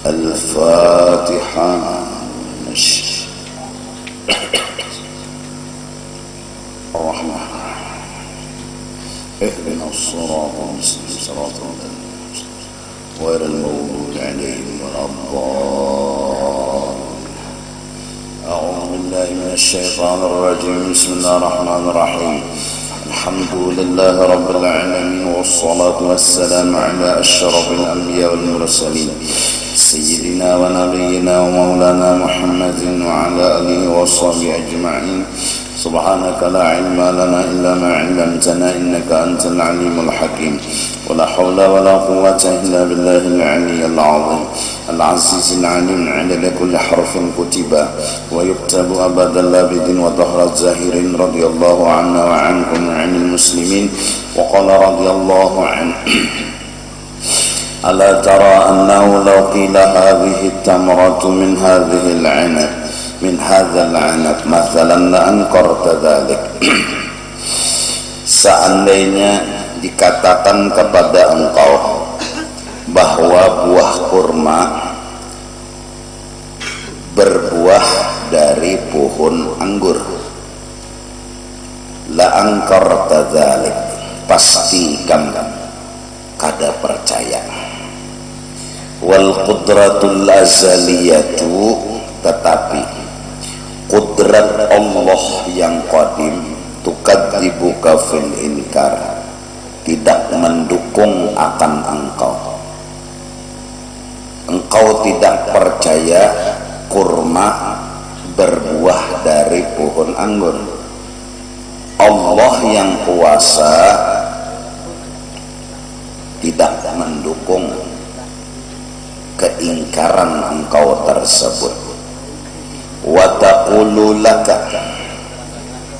الفاتحة. الرحمن اهدنا الصراط المستقيم صراط الذين غير المغضوب عليهم ولا الضالين. أعوذ بالله من الشيطان الرجيم. بسم الله الرحمن الرحيم. الحمد لله رب العالمين والصلاة والسلام على أشرف الأنبياء والمرسلين سيدنا ونبينا ومولانا محمد وعلى آله وصحبه أجمعين. سبحانك لا علم لنا إلا ما علمتنا إنك أنت العليم الحكيم. ولا حول ولا قوة إلا بالله العلي العظيم العزيز العليم. عدد كل حرف كتب ويكتب أبدا لابد وظهر الزاهر. رضي الله عنا وعنكم وعن المسلمين. وقال رضي الله عنه: ألا ترى أنه لو قيل هذه التمرة من هذه العنب من هذا العنب مثلا لأنكرت ذلك. Seandainya dikatakan kepada engkau bahwa buah kurma berbuah dari pohon anggur, la angkarta dzalik, pasti kamu kada percaya. Wal qudratul azaliyatu, tetapi qudrat Allah yang qadim, tukadzibuka fil inkar, tidak mendukung akan engkau tidak percaya kurma berbuah dari pohon anggur. Allah yang kuasa tidak mendukung keingkaran engkau tersebut. Wa taqulu laka,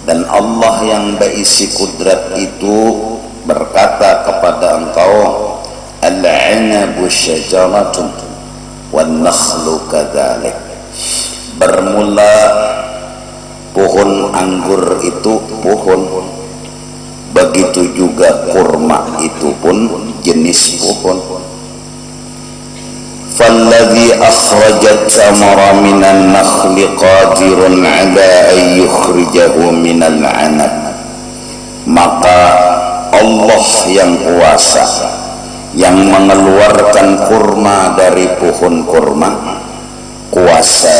dan Allah yang berisi kudrat itu berkata kepada engkau, al-'inabu syajaratun wan nakhlu kadzalik, bermula pohon anggur itu pohon, begitu juga kurma itu pun jenis pohon. Falladhi akhrajat samara minan nakhli qadirun ala an yukhrijahu minal 'anab, maka Allah yang kuasa yang mengeluarkan kurma dari pohon kurma, kuasa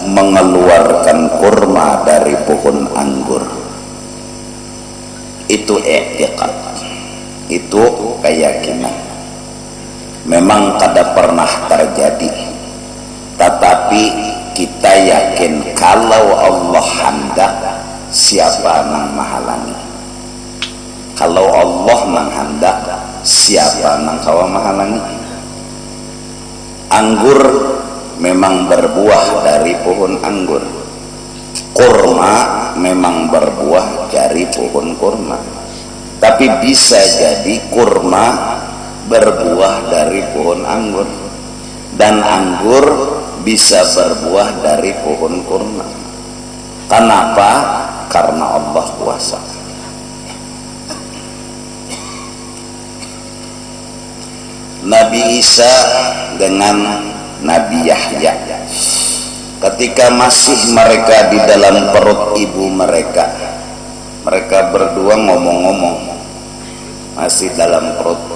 mengeluarkan kurma dari pohon anggur. Itu i'tiqad, itu keyakinan. Memang kada pernah terjadi, tetapi kita yakin kalau Allah hendak, siapa nang menghalangi? Kalau Allah menghendak, siapa nang kawa menghalangi? Anggur memang berbuah dari pohon anggur, kurma memang berbuah dari pohon kurma. Tapi bisa jadi kurma berbuah dari pohon anggur, dan anggur bisa berbuah dari pohon kurma. Kenapa? Karena Allah kuasa. Nabi Isa dengan Nabi Yahya, ketika masih mereka di dalam perut ibu mereka, mereka berdua ngomong-ngomong masih dalam perut.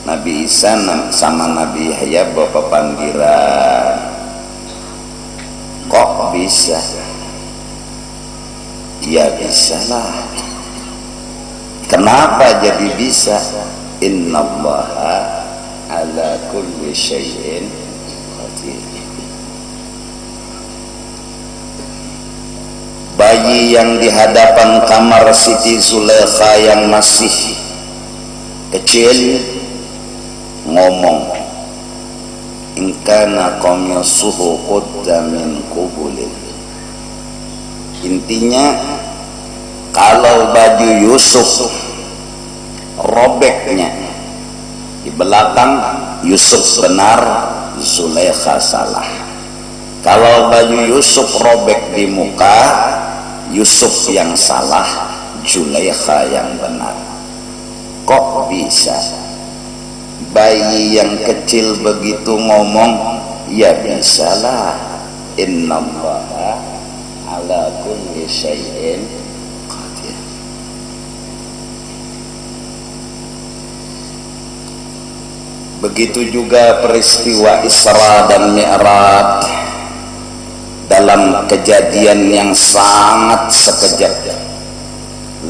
Nabi Isa sama Nabi Yahya bapak panggilan, kok bisa? Ya bisalah. Kenapa jadi bisa? Innallaha ala kulli syai'in qadir. Bayi yang di hadapan kamar Siti Zulaikha yang masih kecil ngomong, in kana qamisuhu qudda min qubulin. Intinya, kalau baju Yusuf robeknya di belakang, Yusuf benar, Zulaikha salah. Kalau baju Yusuf robek di muka, Yusuf yang salah, Zulaikha yang benar. Kok bisa? Bayi yang kecil begitu ngomong, Ya bisalah. Innallaha ala kulli syai'in qadir. Begitu juga peristiwa Isra dan Mi'raj dalam kejadian yang sangat sekejap.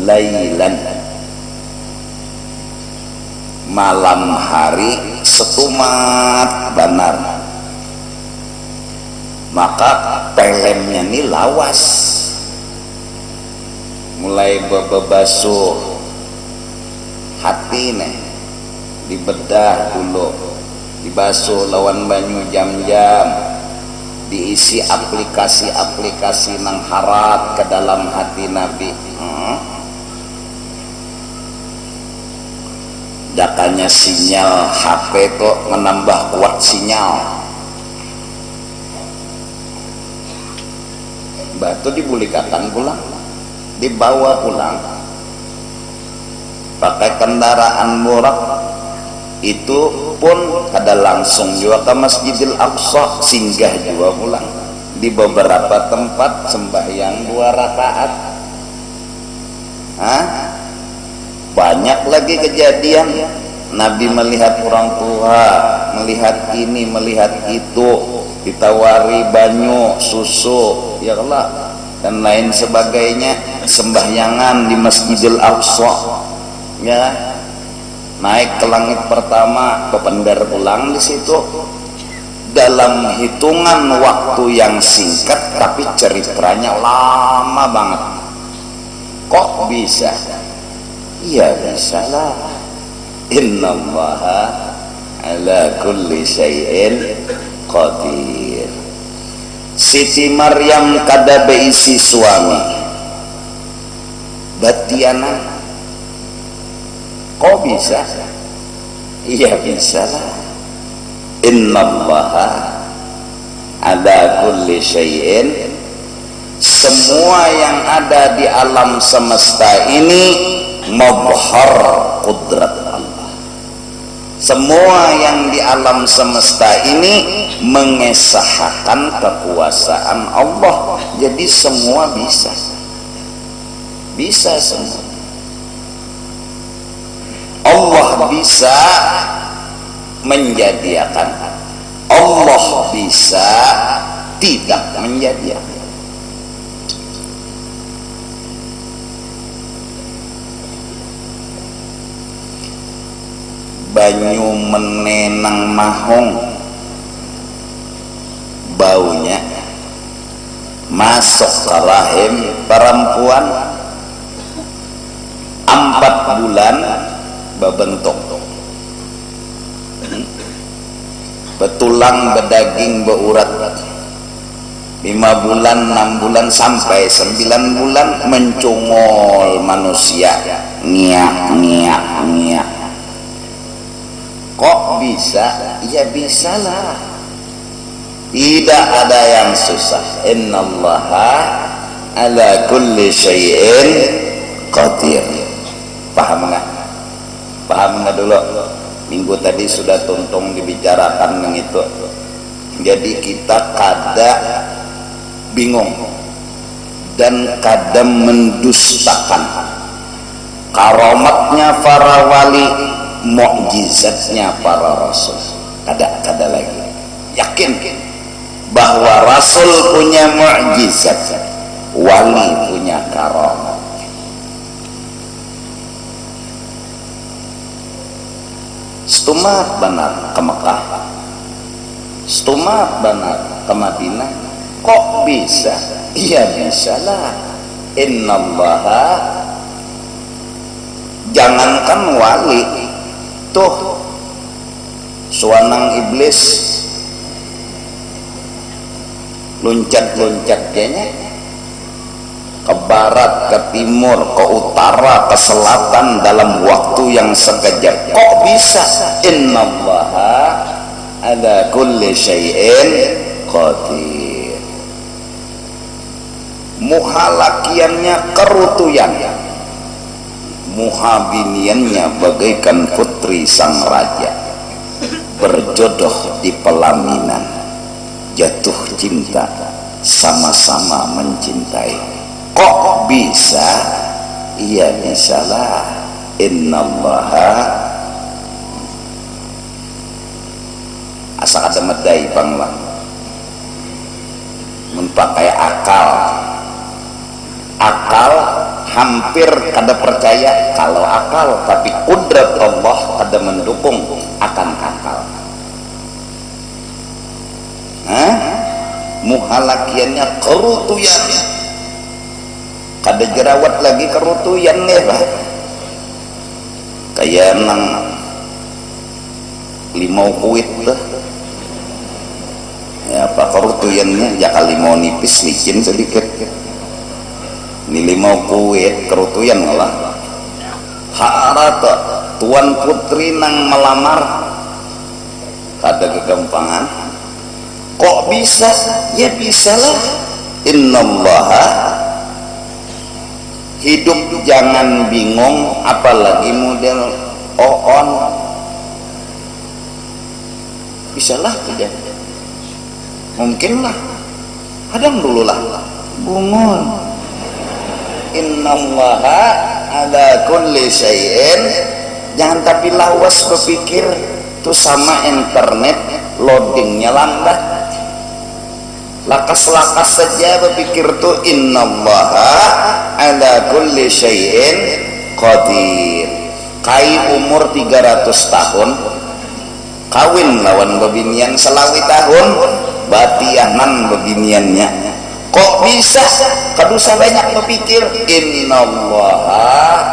Lailan, malam hari setumat banar, maka pelemnya ini lawas, mulai bebasuh hati nih, dibedah dulu, dibasuh lawan banyu jam-jam, diisi aplikasi-aplikasi nang harat ke dalam hati Nabi. Dakanya sinyal HP itu menambah kuat sinyal. Batu dibulikakan pulang, dibawa pulang pakai kendaraan murah. Itu pun kada langsung juga ke Masjidil Aqsa, singgah juga pulang di beberapa tempat sembahyang 2 rakaat. Banyak lagi kejadian Nabi melihat orang tua, melihat ini, melihat itu, ditawari banyu, susu, ya Allah, dan lain sebagainya, sembahyangan di Masjidil Aqsa, ya, naik ke langit pertama, bependar pulang di situ dalam hitungan waktu yang singkat, tapi ceritanya lama banget. Kok bisa? Ya bisalah. Innallaha ala kulli syai'in qadir. Siti Maryam kada beisi suami, batiana. Kok bisa? Iya bisalah. Innallaha ala kulli syai'in, semua yang ada di alam semesta ini mabhar qudrat Allah. Semua yang di alam semesta ini mengesahkan kekuasaan Allah. Jadi semua bisa. Bisa semua. Allah bisa menjadikan, Allah bisa tidak menjadikan. Banyu menenang mahong, baunya masuk ke rahim perempuan, 4 bulan berbentuk, betulang, bedaging, beurat. 5 bulan, 6 bulan sampai 9 bulan mencungol manusia, ngiak ngiak ngiak. Kok bisa? Ya bisalah. Tidak ada yang susah. Innallaha ala kulli syai'in qadir. Paham nggak? Paham nggak dulu? Minggu tadi sudah tuntung dibicarakan yang itu. Jadi kita kada bingung dan kada mendustakan karamatnya para wali, mukjizatnya para rasul. Kada lagi. Yakin bahwa rasul punya mukjizat, wali punya karamat. Stumat benar ke Mekah, stumat benar ke Madinah. Kok bisa? Iya bisalah. Innallaha, jangankan wali, tuh suanang iblis loncat-loncat kayaknya ke barat, ke timur, ke utara, ke selatan dalam waktu yang sekejap. Kok bisa? Innallaha ala kulli syai'in qadir. Muhalakiannya kerutuyan, muhabiniannya bagaikan putri sang raja berjodoh di pelaminan. jatuh cinta, sama-sama mencintai. Kok bisa? Iya bisalah. Innallaha asa ada medai banglang mempakai akal hampir kada percaya kalau akal, tapi kudrat Allah kada mendukung akan akal. Muhalakiannya kerutuyan, kada jerawat lagi kerutuyan nih Pak, kayak nang limau kuit tuh ya apa kerutuyannya, ya limau nipis licin sedikit, ini limau kuit kerutuyan malah. Harata tuan putri nang melamar kada kegampangan. Kok bisa? Ya bisalah. Innallaha, hidup jangan bingung, apalagi model oon. Bisalah tidak? Mungkinlah. Hadang dulu lah. Bungun. Innallaha ala kulli syai'in. Jangan tapi lawas berpikir tuh sama internet loadingnya lambat. Lakas-lakas saja berpikir tuh innallaha ala kulli syai'in qadir. Kai umur 300 tahun kawin lawan bebinian selawi tahun batianan bebiniannya. Kok bisa? Kadusa banyak berpikir. Innallaha,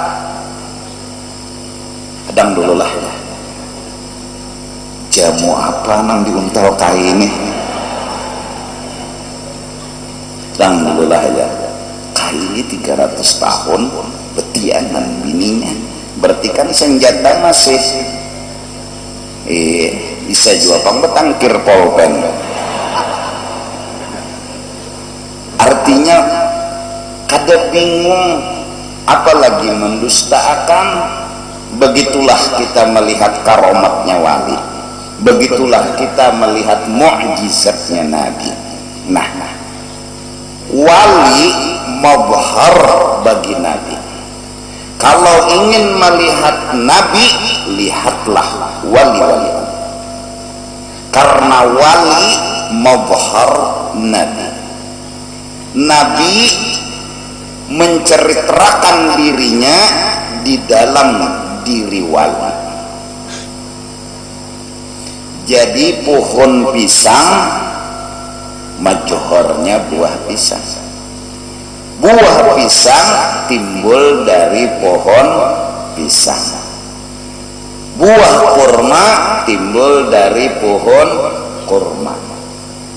hadang dulu lah, jamu apa nang diuntal kai ini? Hadang dulu lah ya, kai ini 300 tahun betianan bininya, berarti kan senjata masih bisa jual pembetangkir polpen. Artinya kada bingung, apalagi mendustakan. Begitulah kita melihat karomatnya wali, begitulah kita melihat mukjizatnya Nabi. Nah, wali mabhar bagi Nabi. Kalau ingin melihat Nabi, lihatlah wali-wali, karena wali mabhar Nabi. Nabi menceritakan dirinya di dalam diri wali. Jadi pohon pisang majohornya buah pisang. Buah pisang timbul dari pohon pisang. Buah kurma timbul dari pohon kurma.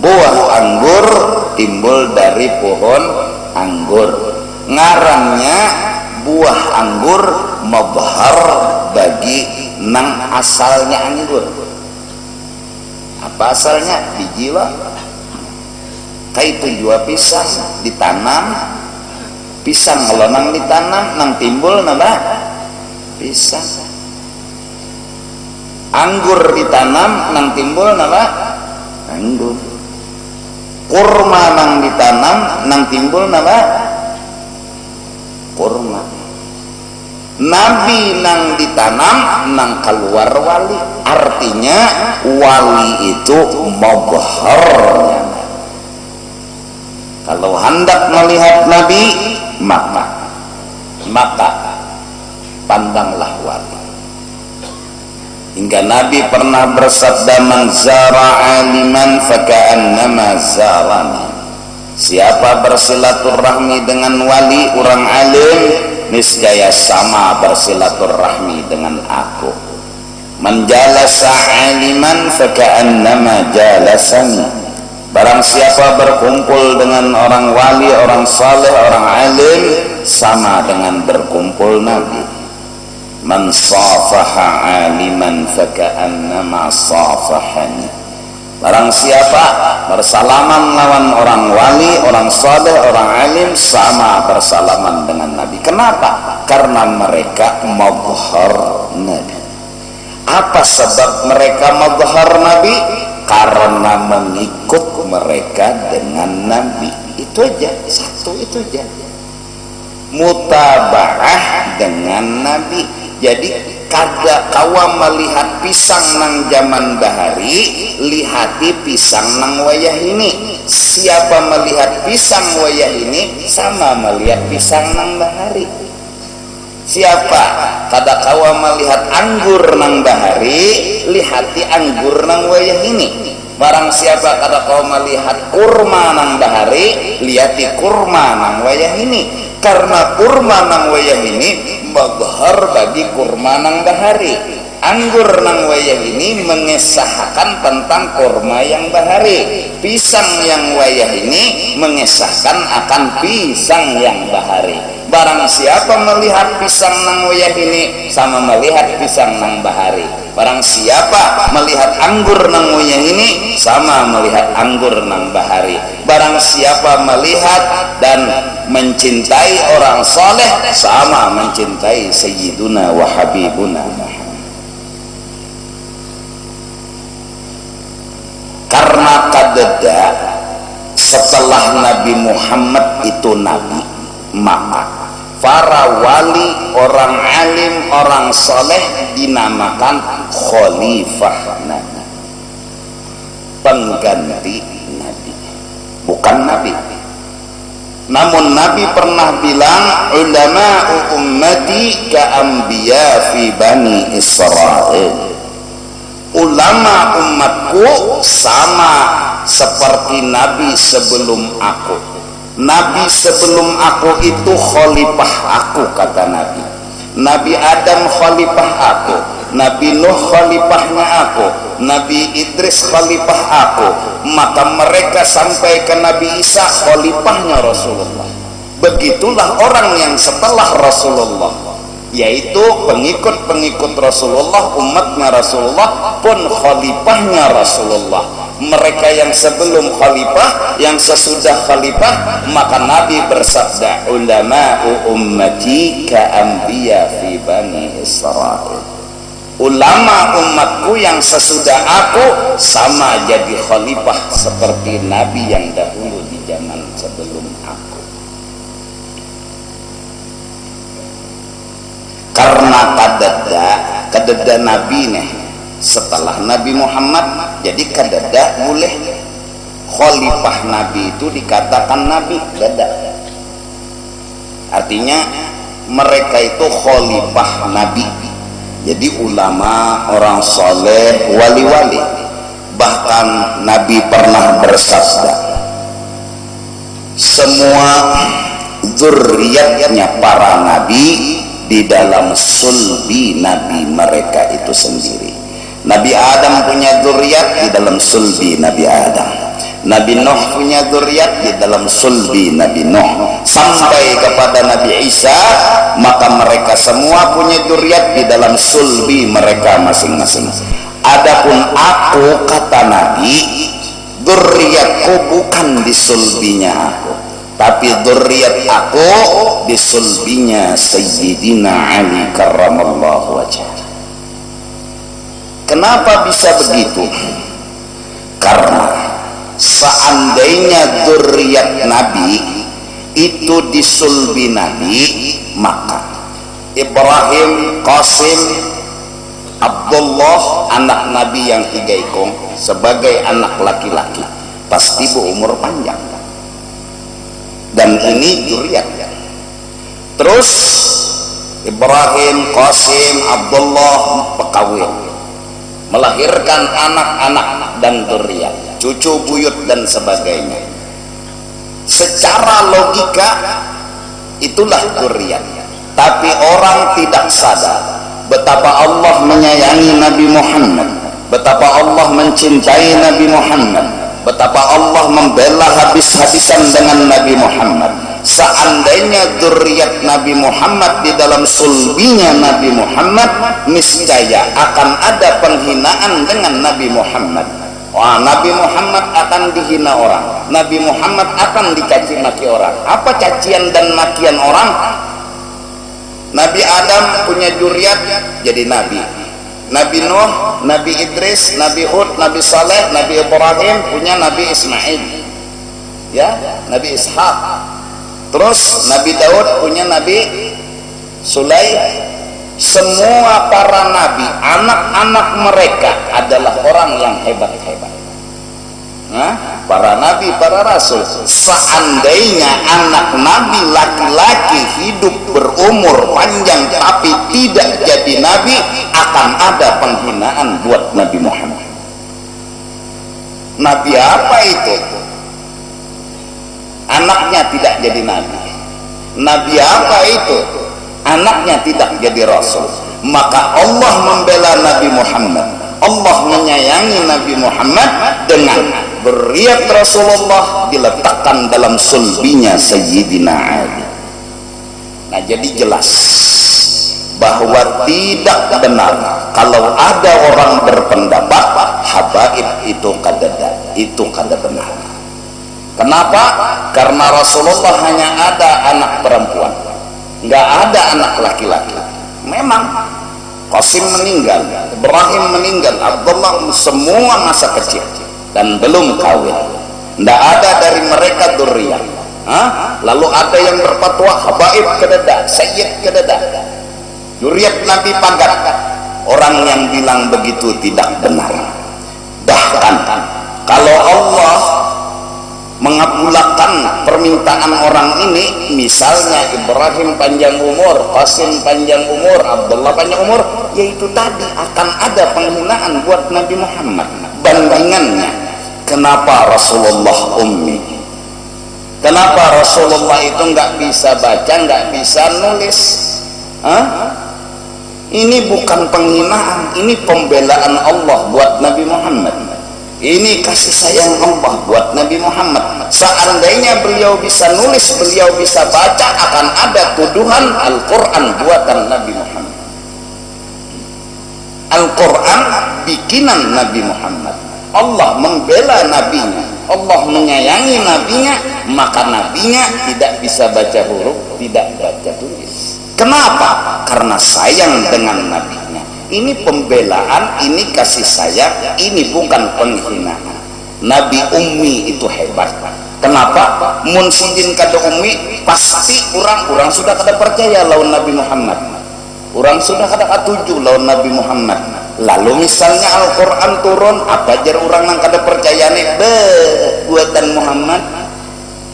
Buah anggur timbul dari pohon anggur. Ngarannya buah anggur mabhar bagi nang asalnya anggur. Apa asalnya? Biji lah. Kayak itu jua pisang ditanam. Pisang kalau nang ditanam nang timbul napa? Pisang. Anggur ditanam nang timbul napa? Anggur. Kurma nang ditanam nang timbul napa? Kurma. Nabi nang ditanam nang keluar wali. Artinya wali itu mabharnya. Kalau hendak melihat Nabi, maka pandanglah wali. Hingga Nabi pernah bersabda, man zara aliman faka'annama zarani. Siapa bersilaturahmi dengan wali, orang alim, niscaya sama bersilaturahmi dengan aku. Man jalasa aliman faka'annama jalasani. Barang siapa berkumpul dengan orang wali, orang saleh, orang alim, sama dengan berkumpul Nabi. Man safaha aliman faka'annama safahani. Barang siapa bersalaman lawan orang wali, orang saleh, orang alim, sama bersalaman dengan Nabi. Kenapa? Karena mereka mabhar Nabi. Apa sebab mereka mabhar Nabi? Karena mengikut mereka dengan Nabi. Itu aja, satu itu aja. Mutabaah dengan Nabi. Jadi kada kawa melihat pisang nang zaman bahari, lihati pisang nang wayah ini. Siapa melihat pisang wayah ini sama melihat pisang nang bahari. Siapa kada kawa melihat anggur nang bahari, lihati anggur nang wayah ini. Barang siapa kada kawa melihat kurma nang bahari, lihati kurma nang wayah ini. Karena kurma nang wayah ini mazhar bagi kurma nang bahari. Anggur nang wayah ini mengesahkan tentang kurma yang bahari. Pisang yang wayah ini mengesahkan akan pisang yang bahari. Barang siapa melihat pisang nang wayah ini sama melihat pisang nang bahari. Barang siapa melihat anggur nang wayah ini sama melihat anggur nang bahari. Barang siapa melihat dan mencintai orang soleh sama mencintai Sayyiduna wa Habibuna Muhammad. Karena kadeda setelah Nabi Muhammad itu Nabi, maka para wali, orang alim, orang soleh dinamakan khalifah Nabi, pengganti Nabi, bukan Nabi. Namun Nabi pernah bilang, ulama'u ummati ka'ambiya fi bani Israel. Ulama umatku sama seperti Nabi sebelum aku. Nabi sebelum aku itu khalifah aku, kata Nabi. Nabi Adam khalifah aku, Nabi Nuh khalifahnya aku, Nabi Idris khalifah aku. Maka mereka sampai ke Nabi Isa khalifahnya Rasulullah. Begitulah orang yang setelah Rasulullah, yaitu pengikut-pengikut Rasulullah, umatnya Rasulullah pun khalifahnya Rasulullah. Mereka yang sebelum khalifah, yang sesudah khalifah, maka Nabi bersabda, ulama'u ummati ka'ambiya fi bani Israel. Ulama umatku yang sesudah aku sama jadi khalifah seperti Nabi yang dahulu di zaman sebelum aku. Karena kadeda Nabi nih setelah Nabi Muhammad, jadi kadeda boleh khalifah Nabi itu dikatakan Nabi, kada. Artinya mereka itu khalifah Nabi. Jadi ulama, orang soleh, wali-wali. Bahkan Nabi pernah bersabda, semua zuriatnya para nabi di dalam sulbi Nabi mereka itu sendiri. Nabi Adam punya zuriat di dalam sulbi Nabi Adam. Nabi Nuh punya zuriat di dalam sulbi Nabi Nuh. Sampai kepada Nabi Isa, maka mereka semua punya zuriat di dalam sulbi mereka masing-masing. Adapun aku, kata Nabi, zuriatku bukan di sulbinya aku, tapi zuriat aku di sulbinya Sayyidina Ali karramallahu wajhah. Kenapa bisa begitu? Karena seandainya zuriat Nabi itu di sulbi Nabi, maka Ibrahim, Qasim, Abdullah, anak Nabi yang 3 ikong sebagai anak laki-laki pasti berumur panjang. Dan ini zuriat. Terus Ibrahim, Qasim, Abdullah pekawin, melahirkan anak-anak dan zuriat, cucu buyut dan sebagainya. Secara logika itulah zuriat. Tapi orang tidak sadar betapa Allah menyayangi Nabi Muhammad, betapa Allah mencintai Nabi Muhammad, betapa Allah membela habis-habisan dengan Nabi Muhammad. Seandainya zuriat Nabi Muhammad di dalam sulbinya Nabi Muhammad, niscaya akan ada penghinaan dengan Nabi Muhammad. Wah, Nabi Muhammad akan dihina orang, Nabi Muhammad akan dicaci maki orang. Apa cacian dan makian orang? Nabi Adam punya zuriat jadi nabi, Nabi Nuh, Nabi Idris, Nabi Hud, Nabi Saleh, Nabi Ibrahim, punya Nabi Ismail, ya, Nabi Ishak. Terus Nabi Daud punya Nabi Sulaim. Semua para nabi, anak-anak mereka adalah orang yang hebat-hebat. Nah, para nabi, para rasul. Seandainya anak nabi laki-laki hidup berumur panjang tapi tidak jadi nabi, akan ada penghinaan buat Nabi Muhammad. Nabi apa itu? Anaknya tidak jadi nabi. Nabi apa itu? Anaknya tidak jadi rasul. Maka Allah membela Nabi Muhammad, Allah menyayangi Nabi Muhammad dengan berriat Rasulullah diletakkan dalam sulbinya Sayyidina Ali. Nah, jadi jelas bahwa tidak benar kalau ada orang berpendapat habaib itu kada benar. Kenapa? Karena Rasulullah hanya ada anak perempuan, nggak ada anak laki-laki. Memang Qasim meninggal, Ibrahim meninggal, Abdullah semua masa kecil dan belum kawin. Nggak ada dari mereka dzurriyyah. Lalu ada yang berfatwa habaib kedada, sayyid kedada, dzurriyyat Nabi pagar. Orang yang bilang begitu tidak benar. Bahkan kalau Allah mengabulkan permintaan orang ini, misalnya Ibrahim panjang umur, Qasim panjang umur, Abdullah panjang umur, yaitu tadi akan ada penghinaan buat Nabi Muhammad. Bandingannya, kenapa Rasulullah ummi? Kenapa Rasulullah itu nggak bisa baca, nggak bisa nulis? Ini bukan penghinaan, ini pembelaan Allah buat Nabi Muhammad. Ini kasih sayang Allah buat Nabi Muhammad. Seandainya beliau bisa nulis, beliau bisa baca, akan ada tuduhan Al-Quran buatan Nabi Muhammad. Al-Quran bikinan Nabi Muhammad. Allah membela nabinya, Allah menyayangi nabinya, maka nabinya tidak bisa baca huruf, tidak baca tulis. Kenapa? Karena sayang dengan nabinya. Ini pembelaan, ini kasih sayang, ini bukan penghinaan. Nabi ummi itu hebat. Kenapa? Munsidin kada ummi, pasti orang sudah kada percaya lawan Nabi Muhammad. Orang sudah kada katuju lawan Nabi Muhammad. Lalu misalnya Al-Quran turun, apa jar orang yang kada percaya nih? Buatan Muhammad,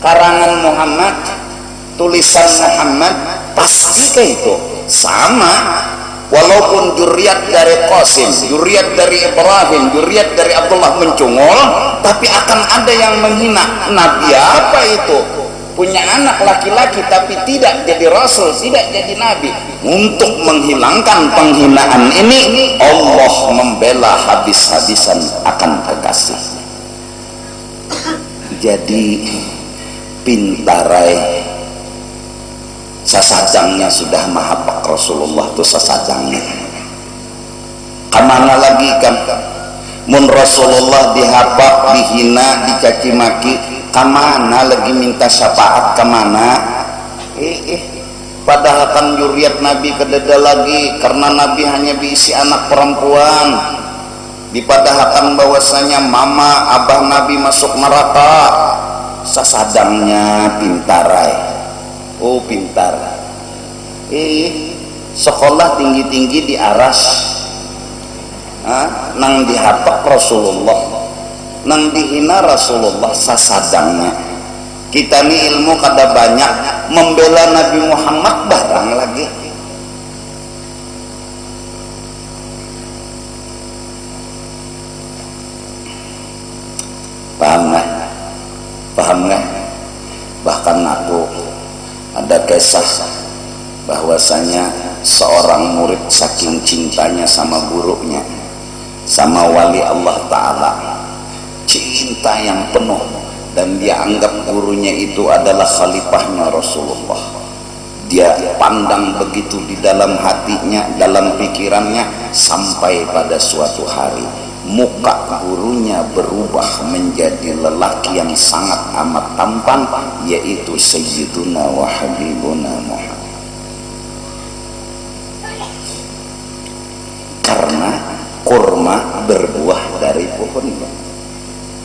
karangan Muhammad, tulisan Muhammad, pasti kayak itu sama. Walaupun dzurriyyat dari Qasim, dzurriyyat dari Ibrahim, dzurriyyat dari Abdullah mencungol, tapi akan ada yang menghina. Nabi apa itu? Punya anak laki-laki tapi tidak jadi rasul, tidak jadi nabi. Untuk menghilangkan penghinaan ini, Allah membela habis-habisan akan kekasih. Jadi pintarai sasajangnya sudah mahapak Rasulullah itu sasajangnya. Kemana lagi kan? Mun Rasulullah dihapak, dihina, dicaci maki, kemana lagi minta syafaat kemana? Padahal kan dzurriyyat Nabi kedada lagi, karena Nabi hanya diisi anak perempuan. Dipadahkan bahwasanya mama abah Nabi masuk neraka. Sasadangnya pintarai. Oh pintar. Sekolah tinggi-tinggi di aras, nang dihapak Rasulullah, nang dihina Rasulullah, sasadangnya. Kita nih ilmu kada banyak, membela Nabi Muhammad barang lagi. Paham nggak? Paham nggak? Bahkan aku ada kisah bahwasanya seorang murid saking cintanya sama gurunya, sama wali Allah Ta'ala, cinta yang penuh, dan dia anggap gurunya itu adalah khalifahnya Rasulullah. Dia pandang begitu di dalam hatinya, dalam pikirannya, sampai pada suatu hari muka gurunya berubah menjadi lelaki yang sangat amat tampan, yaitu Sayyiduna wa Habibuna Muhammad. Karena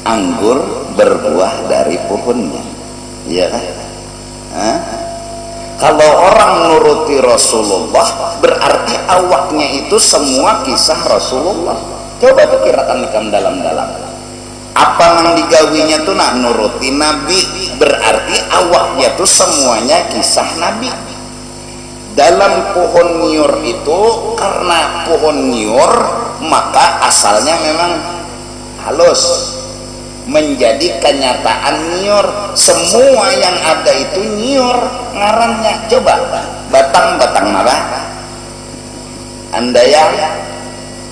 anggur berbuah dari pohonnya, iya kan? Kalau orang nuruti Rasulullah berarti awaknya itu semua kisah Rasulullah. Coba pikirkan dalam-dalam. Apa yang digawinya tuh nak nuruti Nabi, berarti awaknya tuh semuanya kisah Nabi. Dalam pohon nyiur itu, karena pohon nyiur maka asalnya memang halus, menjadi kenyataan nyiur. Semua yang ada itu nyiur ngarannya. Coba batang-batang apa? Anda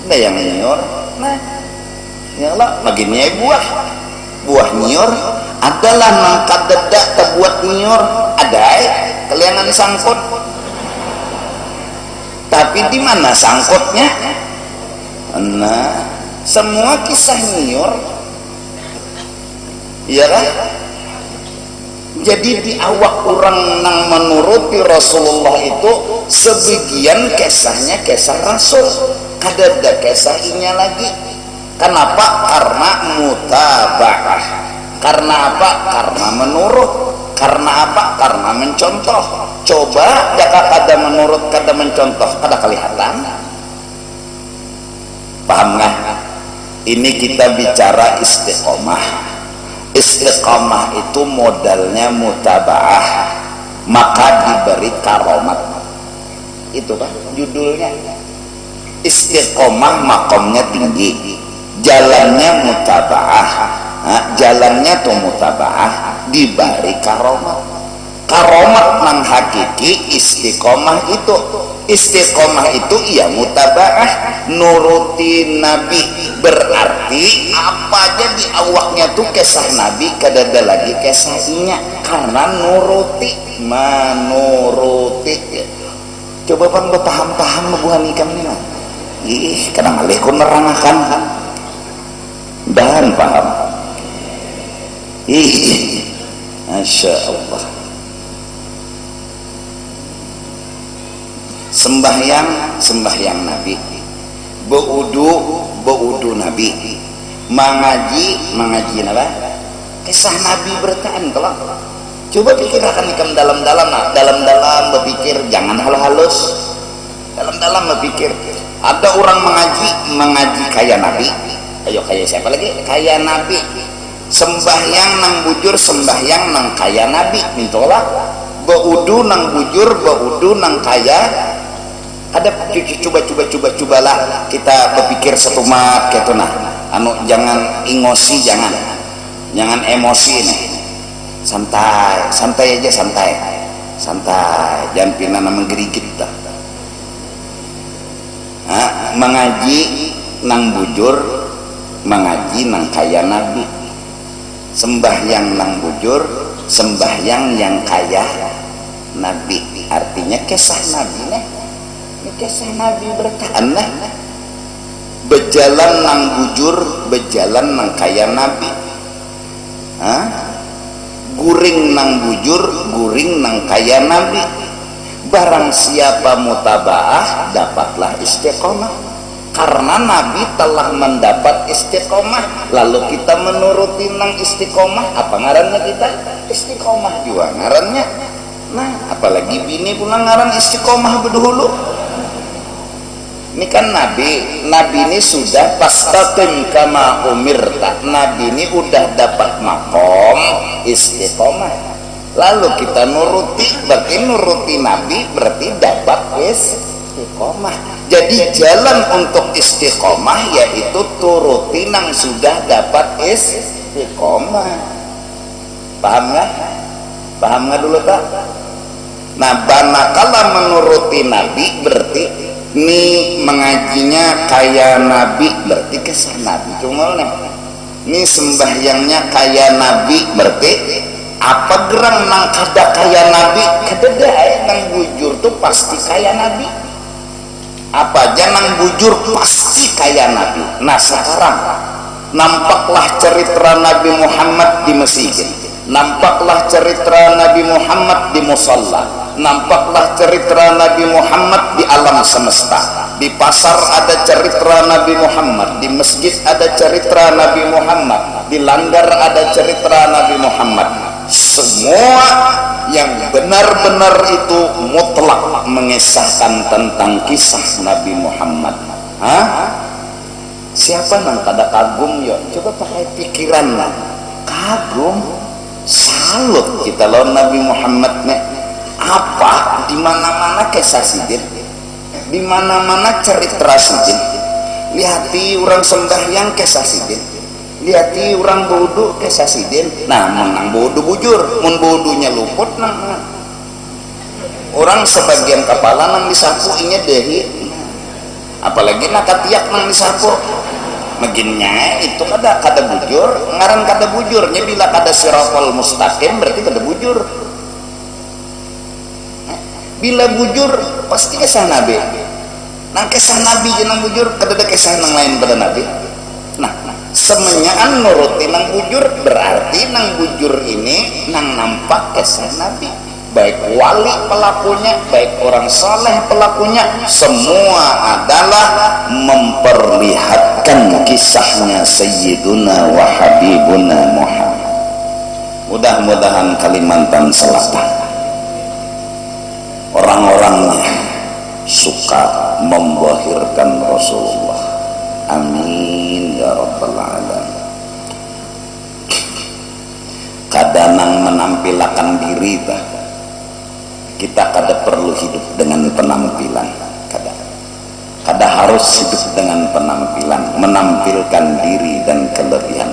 yang nyiur. Nah, ya Allah, baginya buah nyiur adalah nangkat dedak terbuat nyiur. Ada kaliangan sangkut. Tapi di mana sangkutnya? Nah, semua kisah nyiur. Iya kan? Jadi di awak orang yang menuruti Rasulullah itu sebagian kisahnya kisah Rasul, ada kisahnya lagi. Kenapa? Karena mutaba'ah. Karena apa? Karena menurut. Karena apa? Karena mencontoh. Coba jika kada menurut, kada mencontoh, kada kelihatan. Paham nggak? Ini kita bicara istiqomah. Istiqamah itu modalnya mutaba'ah, maka diberi karomat. Itu kan judulnya. Istiqamah makomnya tinggi, jalannya mutaba'ah. Jalannya tuh mutaba'ah, diberi karomat. Karomat nang hakiki istiqamah itu. Istiqamah itu ya mutaba'ah, nuruti Nabi. Berarti apa aja di awaknya tuh kisah Nabi, kada ada lagi kisahnya, karena nuruti, menuruti. Coba bang bertaham-taham mebuhan ikan ini lah. Ih, kadang alih ku nerangakan dan paham. Ih, Masya Allah. Sembahyang Nabi, beudu Nabi, mengaji apa? Kisah Nabi bertahan kelak. Coba pikirkan ikam dalam-dalam berpikir, jangan halus. Dalam-dalam berpikir. Ada orang mengaji kayak Nabi. Ayo kayak siapa lagi? Kayak Nabi. Sembahyang nang bujur, sembahyang nang kayak Nabi. Mintolah. Beudu nang bujur, beudu nang kaya. Ada cobalah kita berpikir setumat gitu nah. Jangan emosi, jangan emosi nih. Santai aja, santai. Jangan pina menggerigit dah. Mengaji nang bujur, mengaji nang kaya Nabi. Sembahyang nang bujur, sembahyang yang kaya Nabi. Artinya kisah Nabi nih. Kisah Nabi bertahan lah. Berjalan nang bujur, berjalan nang kaya Nabi. Guring nang bujur, guring nang kaya Nabi. Barang siapa mutaba'ah, dapatlah istiqomah. Karena Nabi telah mendapat istiqomah, lalu kita menuruti nang istiqomah. Apa ngarannya kita? Istiqomah juga ngarannya. Nah, apalagi bini pulang ngaran istiqomah berdahulu. Ini kan Nabi ini sudah fastaqim kama umirta. Nabi ini udah dapat makom istiqomah. Lalu kita nuruti, berarti nuruti Nabi berarti dapat istiqomah. Jadi jalan untuk istiqomah yaitu turuti nang sudah dapat istiqomah. Paham nggak? Paham nggak dulu tak? Nah, manakala menuruti Nabi berarti ini mengajinya kayak Nabi, berarti kisah Nabi. Cuma ini sembahyangnya kayak Nabi, berarti apa gerang nang kada kayak Nabi? Kada nang bujur tuh pasti kayak Nabi. Apa aja nang bujur pasti kayak Nabi. Nah sekarang nampaklah cerita Nabi Muhammad di masjid, nampaklah cerita Nabi Muhammad di musalla, nampaklah cerita Nabi Muhammad di alam semesta, di pasar ada cerita Nabi Muhammad, di masjid ada cerita Nabi Muhammad, di langgar ada cerita Nabi Muhammad. Semua yang benar-benar itu mutlak mengisahkan tentang kisah Nabi Muhammad. Siapa nang kada kagum ya? Coba pakai pikiran lah. Kagum, salut kita lawan Nabi Muhammad nih. Apa di mana-mana kisah sidin, di mana-mana cerita sidin. Lihati orang sembahyang kisah sidin, lihati orang bodoh kisah sidin. Nah, menang bodoh bujur, mun bodohnya luput nah. Orang sebagian kepala nang disapu inya dehi, apalagi nak katiak nang disapu. Meginnya itu kada bujur, ngaran kada bujurnya bila kada siratal mustaqim berarti kada bujur. Bila bujur pasti kisah Nabi. Nang kisah Nabi jenang bujur kada ada kisah nang lain pada Nabi. Nah, semenyaan nuruti nang bujur berarti nang bujur ini nang nampak kisah Nabi. Baik wali pelakunya, baik orang saleh pelakunya, semua adalah memperlihatkan kisahnya Sayyiduna wa Habibuna Muhammad. Mudah-mudahan Kalimantan Selatan orang-orangnya suka membahirkan Rasulullah. Amin ya rabbal alamin. Kadang menampilkan diri kita kada perlu hidup dengan penampilan, kada harus hidup dengan penampilan, menampilkan diri dan kelebihan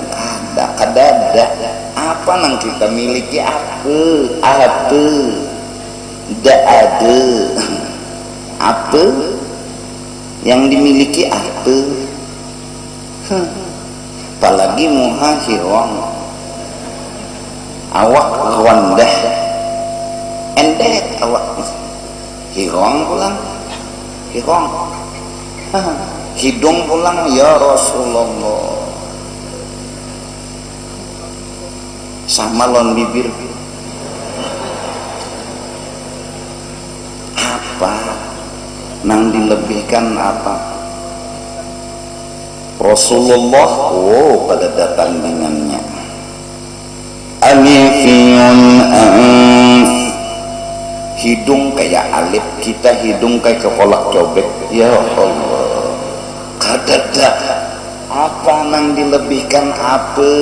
kada ada. Apa nang kita miliki apa tidak ada. Apa yang dimiliki apa? Apalagi muha hirong, awak rendah, endek awak hirong pulang, hidung pulang ya Rasulullah sama lon bibir. Apa nang dilebihkan apa? Rasulullah pada datang dengannya alifiyun hidung kayak alif, kita hidung kayak kepolak cobek. Ya Allah, kadada apa nang dilebihkan apa?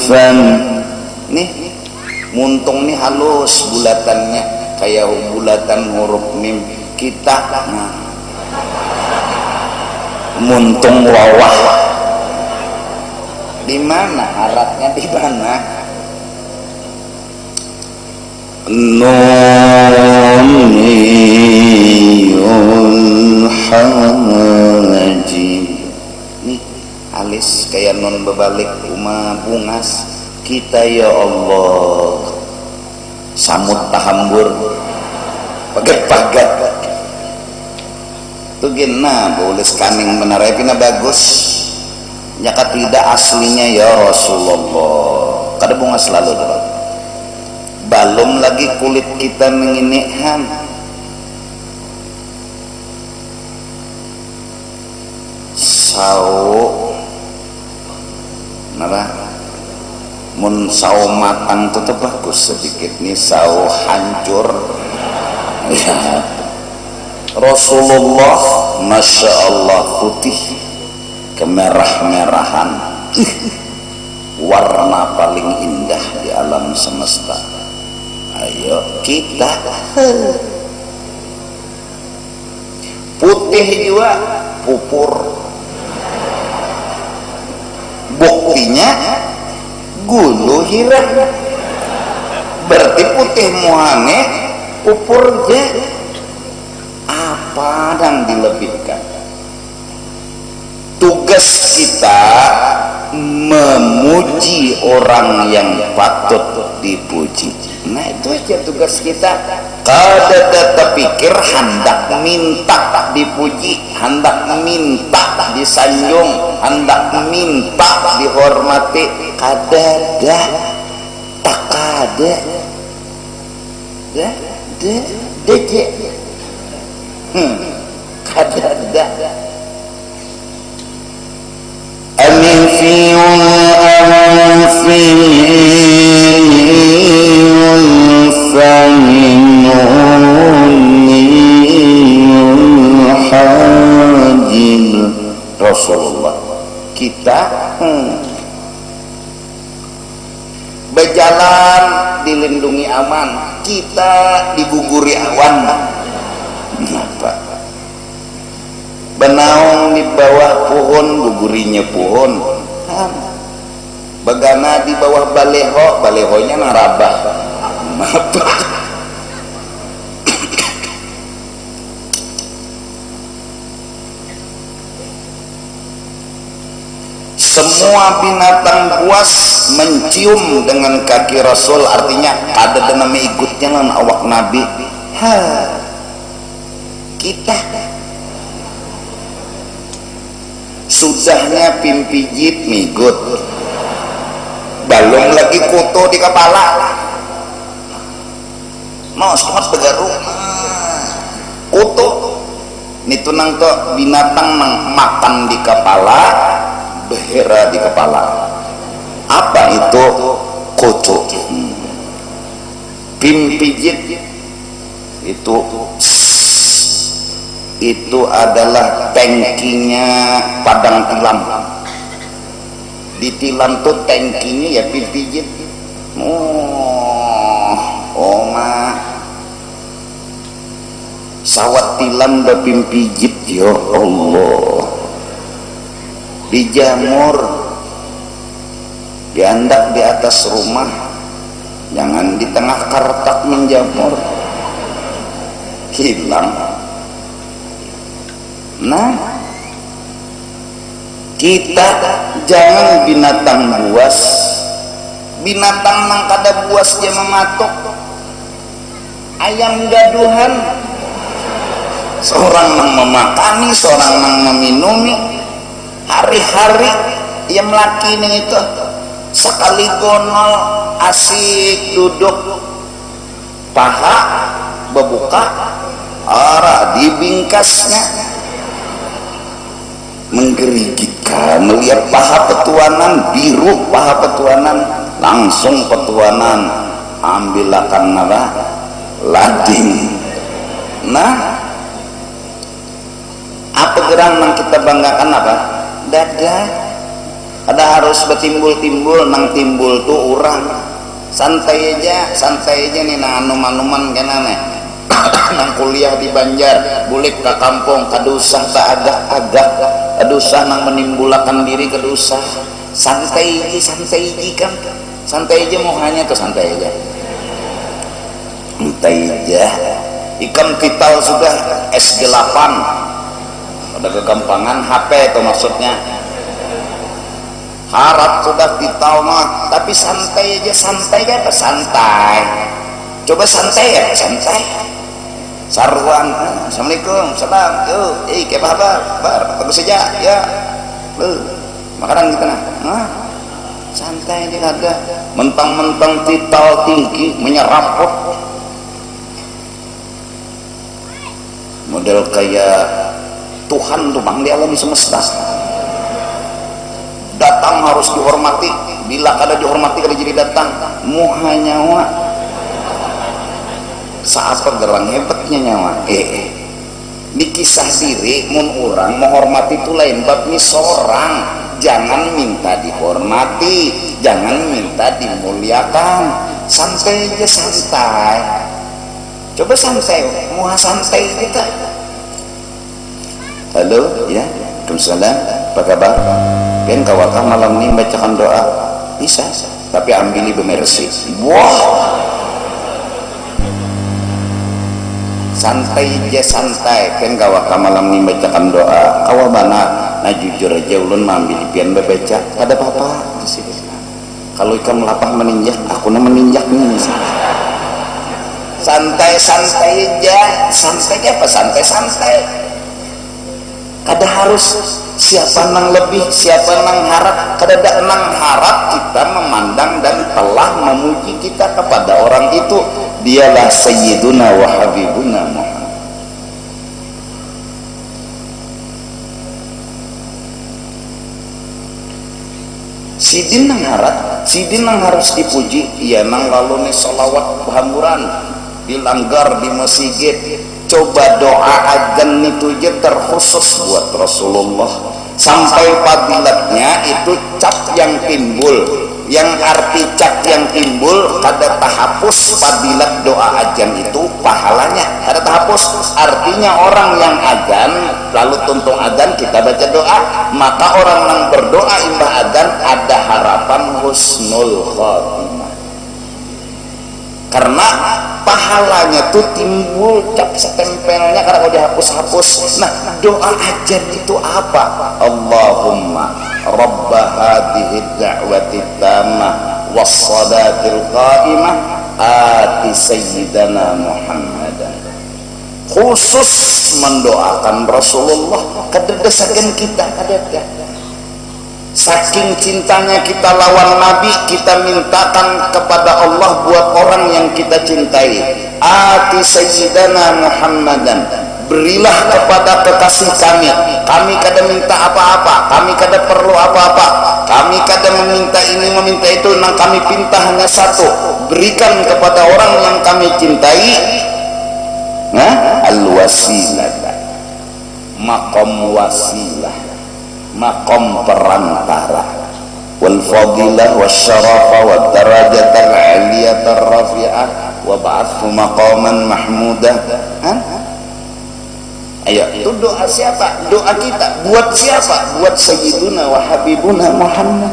Fan nih muntung nih halus bulatannya kayak bulatan huruf mim kita. Nah, muntung wawah di mana haratnya, di mana nuniyul haji nih alis kayak non bebalik uma bungas kita. Ya Allah, samut tahambur pagat-pagat tuh gina boleh scanning benar pina bagus nyaka tidak aslinya ya Rasulullah. Kada bunga selalu dulu. Balum lagi kulit kita menginihan sau napa mun sau matang itu bagus sedikit nih, sau hancur ya. Rasulullah Masya Allah putih kemerah-merahan, warna paling indah di alam semesta. Ayo kita putih juga pupur, buktinya gulu hirang berarti putih muhane pupurnya. Apa yang dilebihkan? Tugas kita memuji orang yang patut dipuji. Nah itu aja tugas kita. Kada terpikir hendak minta dipuji, hendak minta disanjung, hendak minta dihormati. Kada. takade de kadada amin fiun anfiyun faminun hajib Rasulullah kita berjalan dilindungi aman, kita diguguri awan. Kenapa? Benaung di bawah pohon, gugurinya pohon. Begana di bawah baleho, balehonya narabah. Kenapa? Semua binatang buas mencium dengan kaki Rasul, artinya ada nama ikutnya lan awak Nabi. Kita sudahnya pimpijit migut, belum lagi kutu di kepala. Nos kemas begaru kutu nitu nang to binatang nang makan di kepala, behera di kepala. Apa itu? Kutu. Pimpijit itu adalah tangkinya padang tilam. Di tilam tuh tangkinya ya pimpijit. Oma sawat tilam da pimpijit, ya Allah. Dijamur, diandak di atas rumah, jangan di tengah kartak menjamur, hilang. Nah, kita jangan binatang buas, binatang nang kada buas dia mematuk, ayam gaduhan, seorang nang memakani, seorang nang meminumi. Hari-hari yang laki nih itu sekali gonol asik duduk paha berbuka arah di bingkasnya, menggerigitkan melihat paha petuanan biru, paha petuanan langsung petuanan ambilakan nara lading. Nah, apa gerang yang kita banggakan apa? Dada ada harus bertimbul-timbul, nang timbul tuh orang santai aja nih nang anuman-anuman kena nih nang kuliah di Banjar bulik ke kampung kadusah tak agak kadusah nang menimbulakan diri kadusah santai aja kan santai aja mau hanya tuh santai aja ikan vital sudah S8 ada kegampangan HP itu maksudnya harap sudah vital mah tapi santai aja santai coba santai ya santai sarwan assalamualaikum salam yuk kayak apa bagus saja ya makanan kita nah santai aja ada mentang-mentang vital tinggi menyeraput model kayak Tuhan tuh bang di alam semesta datang harus dihormati, bila kada dihormati kada jadi datang muha nyawa saat pergerang hebatnya nyawa di kisah diri mun orang menghormati itu lain bab ni seorang jangan minta dihormati, jangan minta dimuliakan, santai aja santai coba santai muha santai kita. Halo, ya, Waalaikumsalam, apa kabar? Pengen kawakah malam ini bacakan doa? Bisa, tapi ambili bemersi. Wah, santai aja santai. Pengen kawakah malam ini bacakan doa? Kawabana, nah jujur aja ulun ambil pian bebaca. Ada apa-apa? Kalau ikan melapah meninjak, aku nak meninjak nih. Santai aja, santai apa? Santai. kada harus siapa nang lebih, siapa nang harap, kada ada nang harap. Kita memandang dan telah memuji kita kepada orang itu, dialah sayyiduna wa habibuna Muhammad. Sidin nang harap, sidin nang harus dipuji, iya nang lalu nih sholawat hamuran dilanggar di masjid. Coba doa adzan itu aja terkhusus buat Rasulullah, sampai fadilatnya itu cap yang timbul, yang arti cap yang timbul kada tahapus fadilat doa adzan itu pahalanya kada tahapus. Artinya orang yang adzan lalu tuntung adzan kita baca doa, maka orang yang berdoa imbah adzan ada harapan husnul khotimah, karena pahalanya tuh timbul cap setempelnya karena udah dihapus-hapus. Nah, doa adzan itu apa? Allahumma rabba hadhihi da'wati tammah wassalatil qa'imah ati sayyidana Muhammadan. Khusus mendoakan Rasulullah, kededesakan kita kadang. Saking cintanya kita lawan Nabi, kita mintakan kepada Allah buat orang yang kita cintai. Ati sayyidana Muhammadan, berilah kepada kekasih kami. Kami kada minta apa-apa, kami kada perlu apa-apa, kami kada meminta ini meminta itu, nang kami pinta hanya satu, berikan kepada orang yang kami cintai al-wasilah, maqam wasilah, maqam perantara, wal fadilah wasyarafa wad darajatal aliyatar rafi'ah wa ba'athu maqaman mahmudah. Ayo, itu doa siapa? Doa kita buat siapa? Buat sayyiduna wa habibuna Muhammad.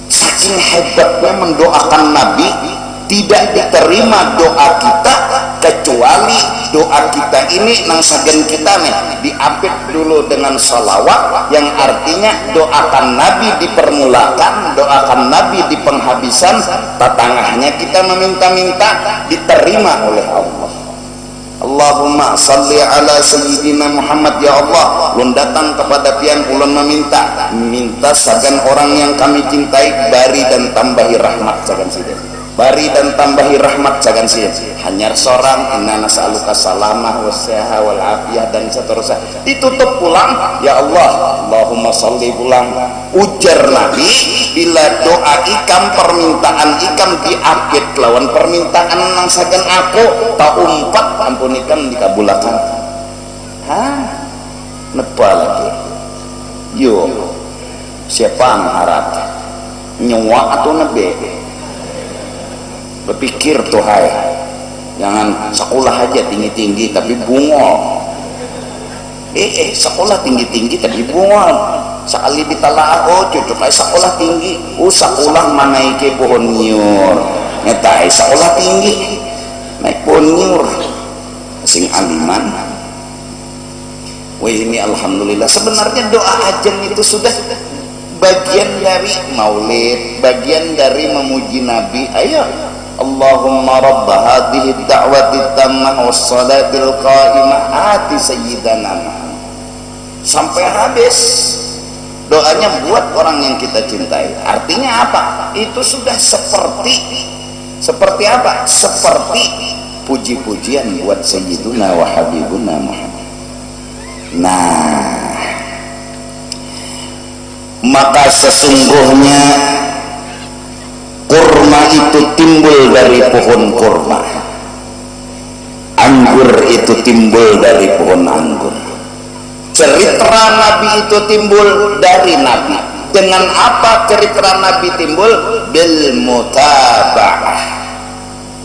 Saking hebatnya mendoakan Nabi, tidak diterima doa kita kecuali doa kita ini nang sagen kita nih diapit dulu dengan salawat, yang artinya doakan Nabi di permulakan, doakan Nabi di penghabisan, tatangahnya kita meminta-minta diterima oleh Allah. Allahumma salli ala sayyidina Muhammad. Ya Allah, ulun datang kepada pian, ulun meminta sagan orang yang kami cintai, bari dan tambahi rahmat sagan sida, bari dan tambahi rahmat jangan sih hanya seorang inna nas'aluka salamah wasyaha wal afiyah dan seterusnya. Ditutup pulang, ya Allah, Allahumma sholli pulang. Ujar Nabi, bila doa ikam permintaan ikam diakit lawan permintaan nang sagan aku tak umpat ampun ikam dikabulakan. Nepa lagi yo siapa mengharap nyawa atau nebe berpikir tuh hai, jangan sekolah aja tinggi-tinggi tapi bungol. Sekolah tinggi-tinggi tapi bungol. Sekali ditalaah, oh cocok aja sekolah tinggi. Sekolah manaiki pohon nyur. Ngetai sekolah tinggi naik pohon nyur. Sing aliman. Wah ini alhamdulillah. Sebenarnya doa adzan itu sudah bagian dari maulid, bagian dari memuji Nabi. Ayo, Allahumma rabba hadhihi da'wati tammah wassalatil qa'imah ati sayyidana Muhammad, sampai habis doanya buat orang yang kita cintai. Artinya apa? Itu sudah seperti apa? Seperti puji-pujian buat sayyiduna wa habibuna Muhammad. Nah, maka sesungguhnya kurma itu timbul dari pohon kurma, anggur itu timbul dari pohon anggur, cerita Nabi itu timbul dari Nabi. Dengan apa cerita Nabi timbul? Bil mutaba'ah.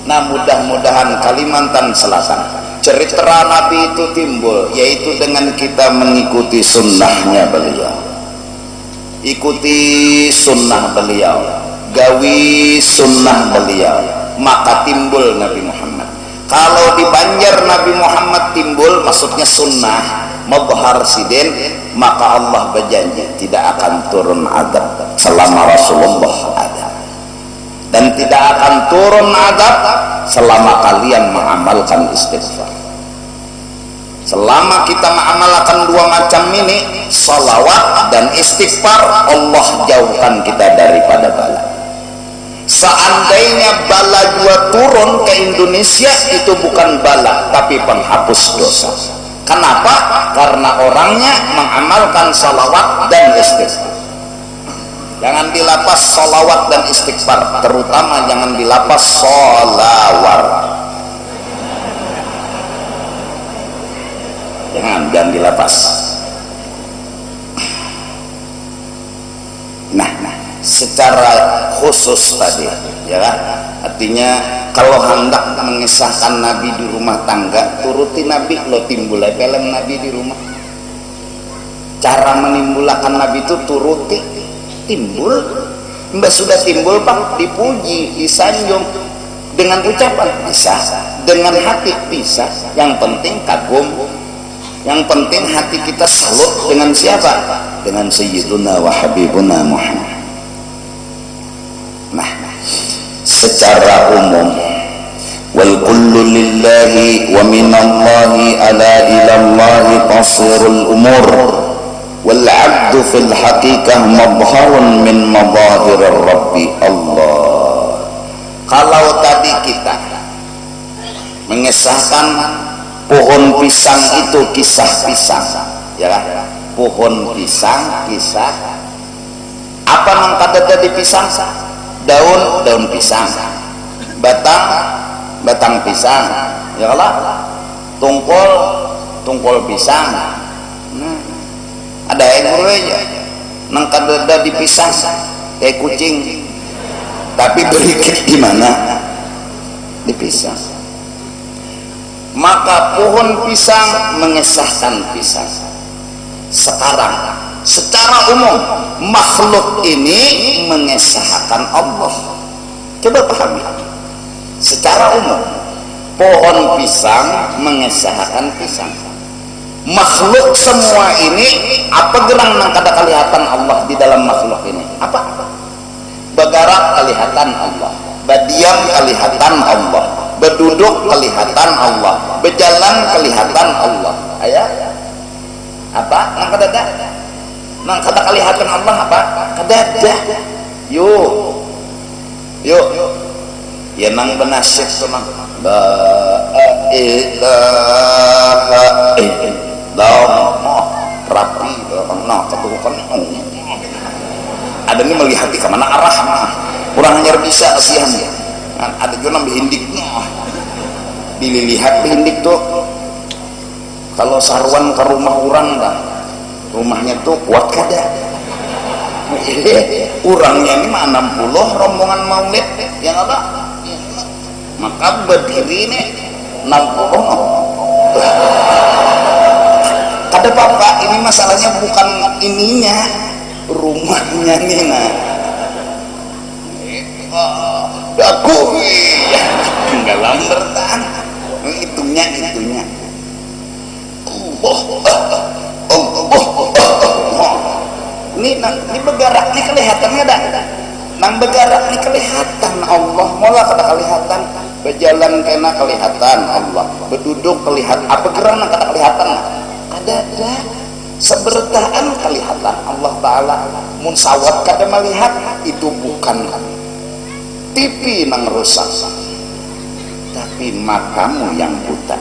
Nah, mudah-mudahan Kalimantan Selatan cerita Nabi itu timbul yaitu dengan kita mengikuti sunnahnya beliau, ikuti sunnah beliau, gawi sunnah beliau, maka timbul Nabi Muhammad. Kalau di Banjar Nabi Muhammad timbul, maksudnya sunnah mabhar siden, maka Allah berjanji tidak akan turun azab selama Rasulullah ada, dan tidak akan turun azab selama kalian mengamalkan istighfar. Selama kita mengamalkan dua macam ini, salawat dan istighfar, Allah jauhkan kita daripada bala. Seandainya bala dua turun ke Indonesia, itu bukan bala tapi penghapus dosa. Kenapa? Karena orangnya mengamalkan salawat dan istighfar. Jangan dilapas salawat dan istighfar, terutama jangan dilapas solawar. Jangan dilapas. Nah, secara khusus tadi, ya kan? Artinya kalau hendak mengisahkan Nabi di rumah tangga, turuti Nabi, lo timbul film Nabi di rumah. Cara menimbulkan Nabi itu turuti, timbul. Mbak sudah timbul Pak, dipuji, disanjung dengan ucapan bisa, dengan hati bisa. Yang penting kagum. Yang penting hati kita salut dengan siapa? Dengan Sayyiduna wa Habibuna Muhammad. Nah, secara umum, wal kullu lillahi wa minallahi ala ilallahi tasirul umur, wal abdu fil haqiqah mabharun min mabahirir rabbi Allah. Kalau tadi kita mengesahkan pohon pisang itu kisah pisang, ya kan? Pohon pisang kisah apa nang kadada di pisang? Daun pisang, batang pisang, ya kan? Tungkol pisang. Nah, ada ekor aja nang kadada di pisang kayak kucing, tapi berikut di mana? Di pisang. Maka pohon pisang mengesahkan pisang. Sekarang secara umum makhluk ini mengesahkan Allah. Coba pahami. Secara umum pohon pisang mengesahkan pisang. Makhluk semua ini apa gerang nang kada kelihatan Allah di dalam makhluk ini? Apa? Bergerak kelihatan Allah, berdiam kelihatan Allah, berduduk kelihatan Allah, berjalan kelihatan Allah. Ayah apa? Nang kadada? Nang kada kelihatan Allah apa? Kadada. Yuk. Ya nang benasyid semang. La ilaha illallah. Rapi nah ketukan. Ada ini melihat ke mana arah mah. Kurang hanya bisa kasihan ya. Ada juga nambah indiknya. Dilihat indik tuh. Kalau sarwan ke rumah orang dah, rumahnya tuh kuat kada. Orangnya ini mah 60 rombongan maulid yang apa? Maka berdiri nih 60. Kada apa-apa, ini masalahnya bukan ininya, rumahnya nih nah. Daku enggak lamber tan. Itunya. Ini bergerak nih kelihatannya ada. Nang bergerak nih kelihatan Allah, mola kada kelihatan. Berjalan kena kelihatan Allah, berduduk kelihatan. Apa gerak nang kada kelihatan? Kada. Sebertaan kelihatan Allah Ta'ala. Mun sawat kada melihat, itu bukan TV nang rusak, tapi matamu yang buta.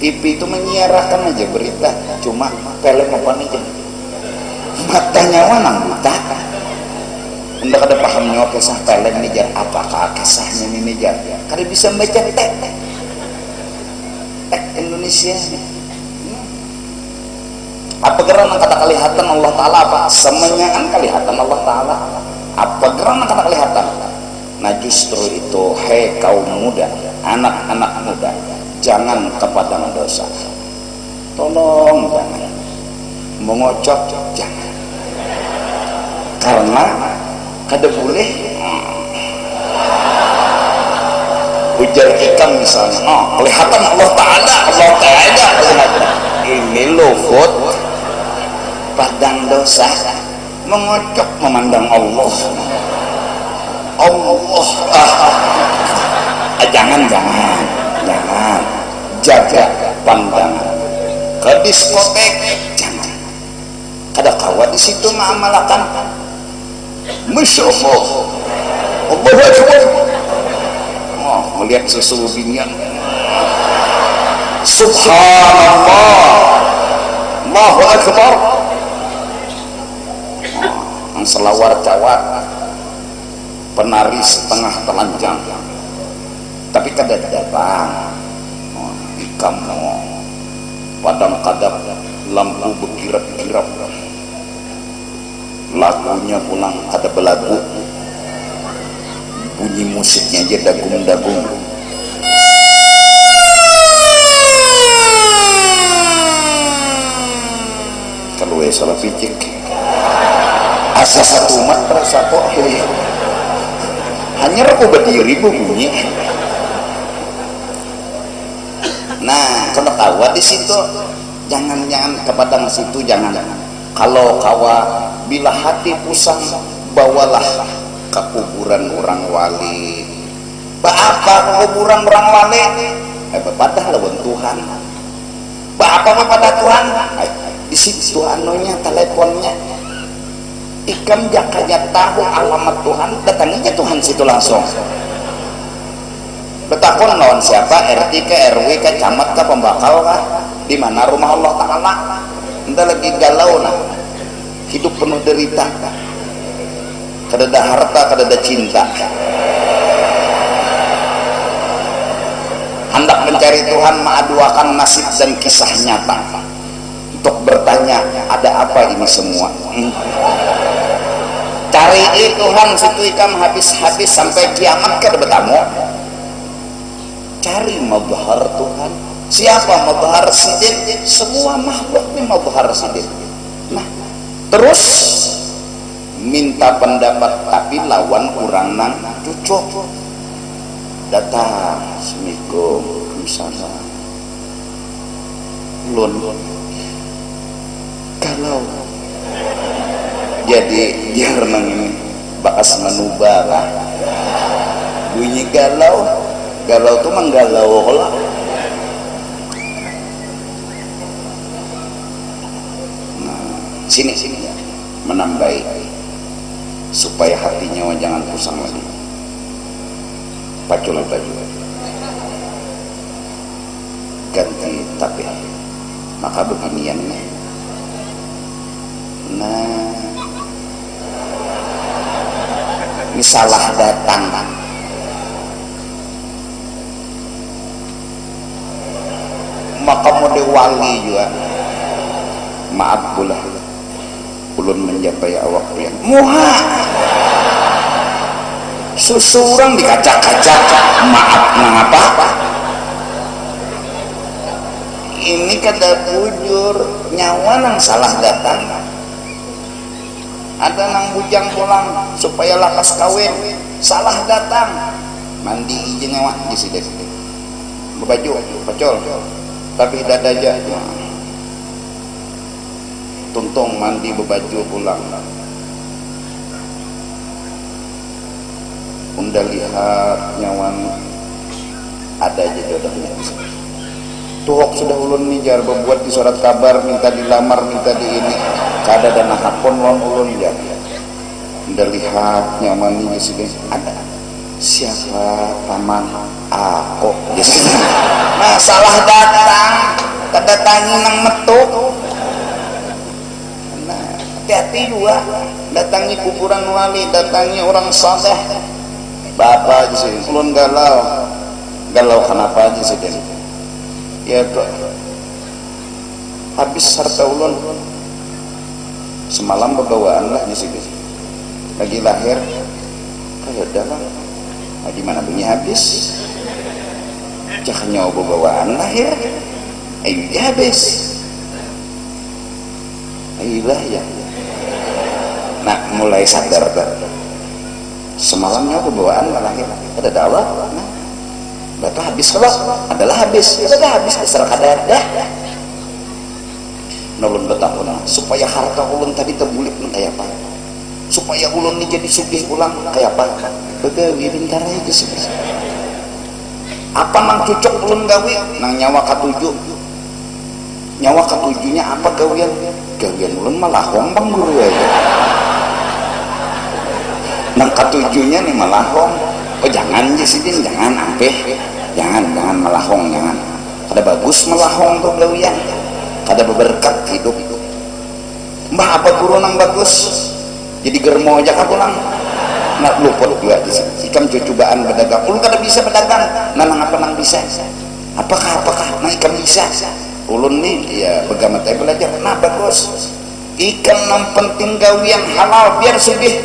TV itu menyiarkan aja berita, cuma film apa nih aja. Matanya wanang buta. Anda kada paham nyawa kisah film nih jar, apakah kisahnya ini jar? Kada bisa baca tek Indonesia. Apa geran kata kelihatan Allah Ta'ala apa? Semenyaan kelihatan Allah Ta'ala. Apa geran kata kelihatan? Nah justru itu, hei kaum muda, anak-anak muda, jangan kepadang dosa. Tolong jangan. Mengocok jangan. Karena kada boleh ujar ikan misalnya, kelihatan Allah Ta'ala, ini luhut padang dosa, mengocok memandang Allah. Jangan jaga pandangan. ke diskotek jangan. Kada kawa di situ mengamalkan. Masya Allah, Allahu Akbar. Oh, melihat susu binian. Subhanallah, Allahu Akbar. Oh, selawar cawat, penari setengah telanjang, tapi kada datang. Oh, ikam padam kadap, lampu berkirap-kirap, lagunya pulang ada belagu, bunyi musiknya aja dagung-dagung. Kalau salah picik asa satu umat terasa kok ya hanya aku berdiri bunyi. Nah kalau kawa di situ jangan kepada situ jangan. Kalau kawa bila hati pusang bawalah ke kuburan orang wali. Apa kuburan orang wali? Bapadah lawan Tuhan. Apa pada Tuhan? Di situ anunya teleponnya. Ikam jakanya tahu alamat Tuhan, datanginya Tuhan situ langsung. Betakon lawan siapa? RT ke RW ke camat ke pembakal kah? Di mana rumah Allah Taala? Entah lagi galau nah. Hidup penuh derita. Kada ada harta, kada ada cinta. Hendak mencari Tuhan, mengaduakan nasib dan kisah nyata. Untuk bertanya, ada apa ini semua? Cari Tuhan situ ikam habis-habis sampai kiamat kada bertamu. Cari mazhar Tuhan. Siapa mazhar sidin? Semua makhluk ini mazhar sidin. Nah, terus minta pendapat tapi lawan kurang nang cocok. Datang, Assalamualaikum, Waalaikumsalam. Lun kalau jadi dia renang ini bakas manubara bunyi galau tuh menggalau lah. Nah, sini ya menambahi supaya hatinya jangan pusing lagi. Pacul baju ganti tapi maka beginian nih. Nah, ini salah datang. Maka mode wali juga. Maaf pula, ulun menjapai awak yang muha. Susu orang dikacak-kacak. Maaf mengapa? Ini kada bujur nyawa nang salah datang. Ada nang bujang pulang supaya lakas kawin salah datang. Mandi izin nyawa di sini. Berbaju pacol tapi dada aja. Tuntung mandi berbaju pulang. Unda lihat nyawan ada aja jodohnya. Tuhok sudah ulun nijar berbuat di surat kabar minta dilamar minta di ini kada dan hakon lawan ulun ya. Unda lihat nyaman ini sini ada siapa paman aku di sini. Nah salah datang kedatangi nang metuk. Nah hati-hati juga datangi kuburan wali datangi orang saleh. Bapak di sini ulun galau kenapa aja sih ya tuh habis harta ulun semalam bebawaan lah di sini lagi lahir kayak dalam di mana bunyi habis jangan nyawa bebawaan lahir dia habis ayolah ya. Nah mulai sadar semalam nyawa bebawaan lahir ada dakwah. Nah bapak habis kalau adalah habis dasar kadar dah nolong betahun supaya harta ulun tadi terbulik kayak apa supaya ulun ini jadi sugih ulang kayak apa begawi bentar aja sih apa nang cucok ulun gawi nang nyawa katujuh nyawa ketujuhnya apa gawian ulun malah hombang guru ya. Nah ketujuhnya nih malahong. Oh jangan Jasidin, jangan apeh, jangan malahong, jangan. Kada bagus malahong tuh gawian, kada berberkat hidup. Mbah apa guru nang bagus, jadi germo aja ka pulang. Nah luput juga di sini. Ikam cobaan berdagang, ulun kada bisa berdagang. Nang apa nang bisa? Apakah? Nah ikam bisa. Ulun nih ya begamat belajar. Nah bagus. Ikam nang penting gawian halal biar sugih.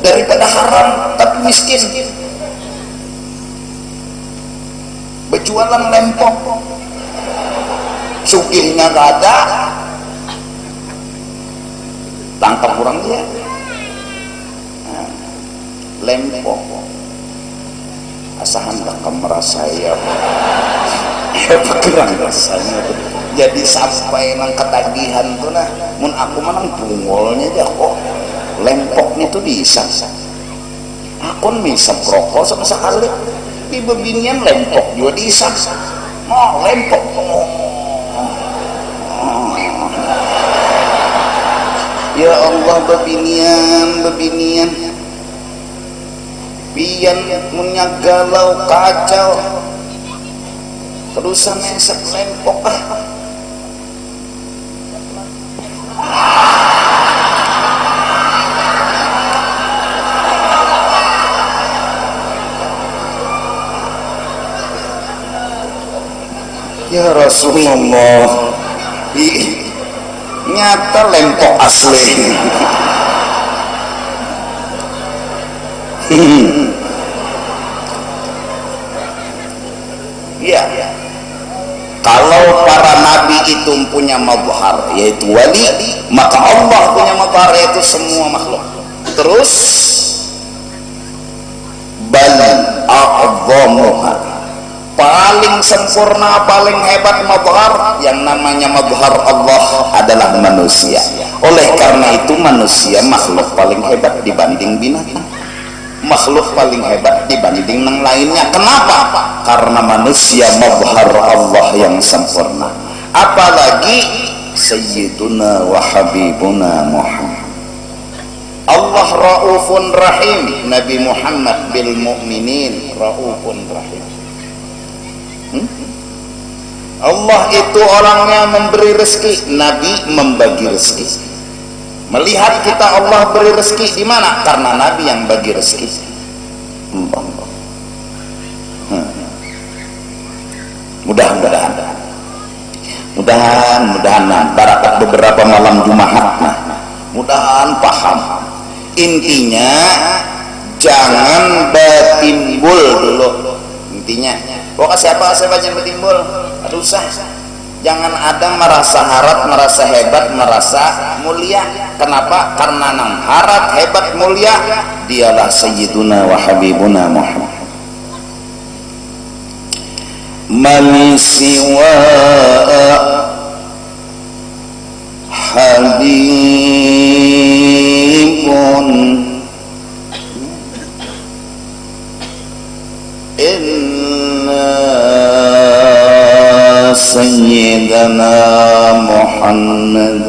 Daripada haram tapi miskin. Berjualan lempok, sugihnya gak ada, tangkap orang dia. Nah, lempok, asahan tak merasa ya, bergerak rasanya tuh. Jadi sampai nang ketagihan tuh nah, mun aku menang bungolnya aja kok. Lempok itu diisap. Akun misap rokok sama sekali. Di bebinian lempok juga diisap. Oh lempok. Ya Allah bebinian. Pian punya galau kacau. Terusan mesek lempok Ya Rasulullah, nyata lempok asli. Ya, kalau para nabi itu punya mazhar yaitu wali, maka Allah punya mazhar yaitu semua makhluk. Terus bal a'dhamuha, paling sempurna, paling hebat mazhar yang namanya mazhar Allah adalah manusia. Oleh karena itu manusia makhluk paling hebat dibanding binatang, makhluk paling hebat dibanding yang lainnya. Kenapa? Karena manusia mazhar Allah yang sempurna. Apalagi Sayyiduna wa Habibuna Muhammad. Allah Raufun Rahim, Nabi Muhammad bil mu'minin Raufun Rahim. Allah itu orangnya memberi rezeki, Nabi membagi rezeki. Melihat kita Allah beri rezeki di mana? Karena Nabi yang bagi rezeki. Mudah-mudahan barakat beberapa malam Jumat, mudahan paham. Intinya jangan betimbul dulu. Intinya pokoknya siapa jangan betimbul, aduh usah. Jangan ada merasa harap, merasa hebat, merasa mulia. Kenapa? Karena nang harap, hebat, mulia dialah Sayyiduna wa Habibuna Muhammad. Man siwa habibun Sayyidana Muhammad.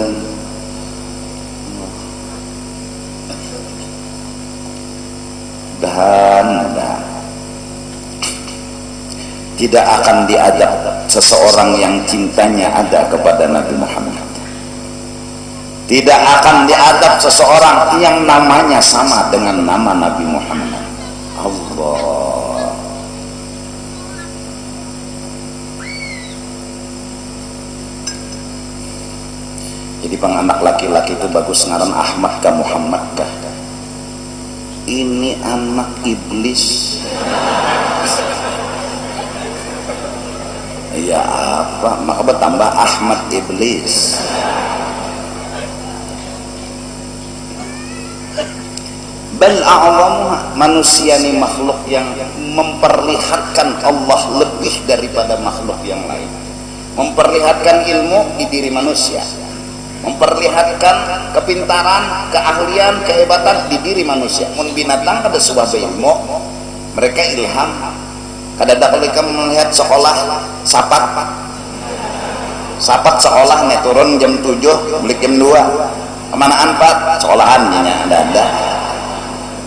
Mudah-mudahan tidak akan diadab seseorang yang cintanya ada kepada Nabi Muhammad. Tidak akan diadab seseorang yang namanya sama dengan nama Nabi Muhammad. Allah. Jadi anak laki-laki itu bagus ngaran Ahmad kah Muhammad kah? Ini anak iblis. Ya apa? Maka bertambah Ahmad iblis. Bal a'lamuha, manusia ini makhluk yang memperlihatkan Allah lebih daripada makhluk yang lain. Memperlihatkan ilmu di diri manusia, memperlihatkan kepintaran, keahlian, kehebatan di diri manusia. Mun binatang kada sebuah ilmu, mereka ilham. Kada ada mereka melihat sekolah sapat sapat sekolah nih turun jam 7 balik jam 2 kemanaan Pak sekolahan nya ada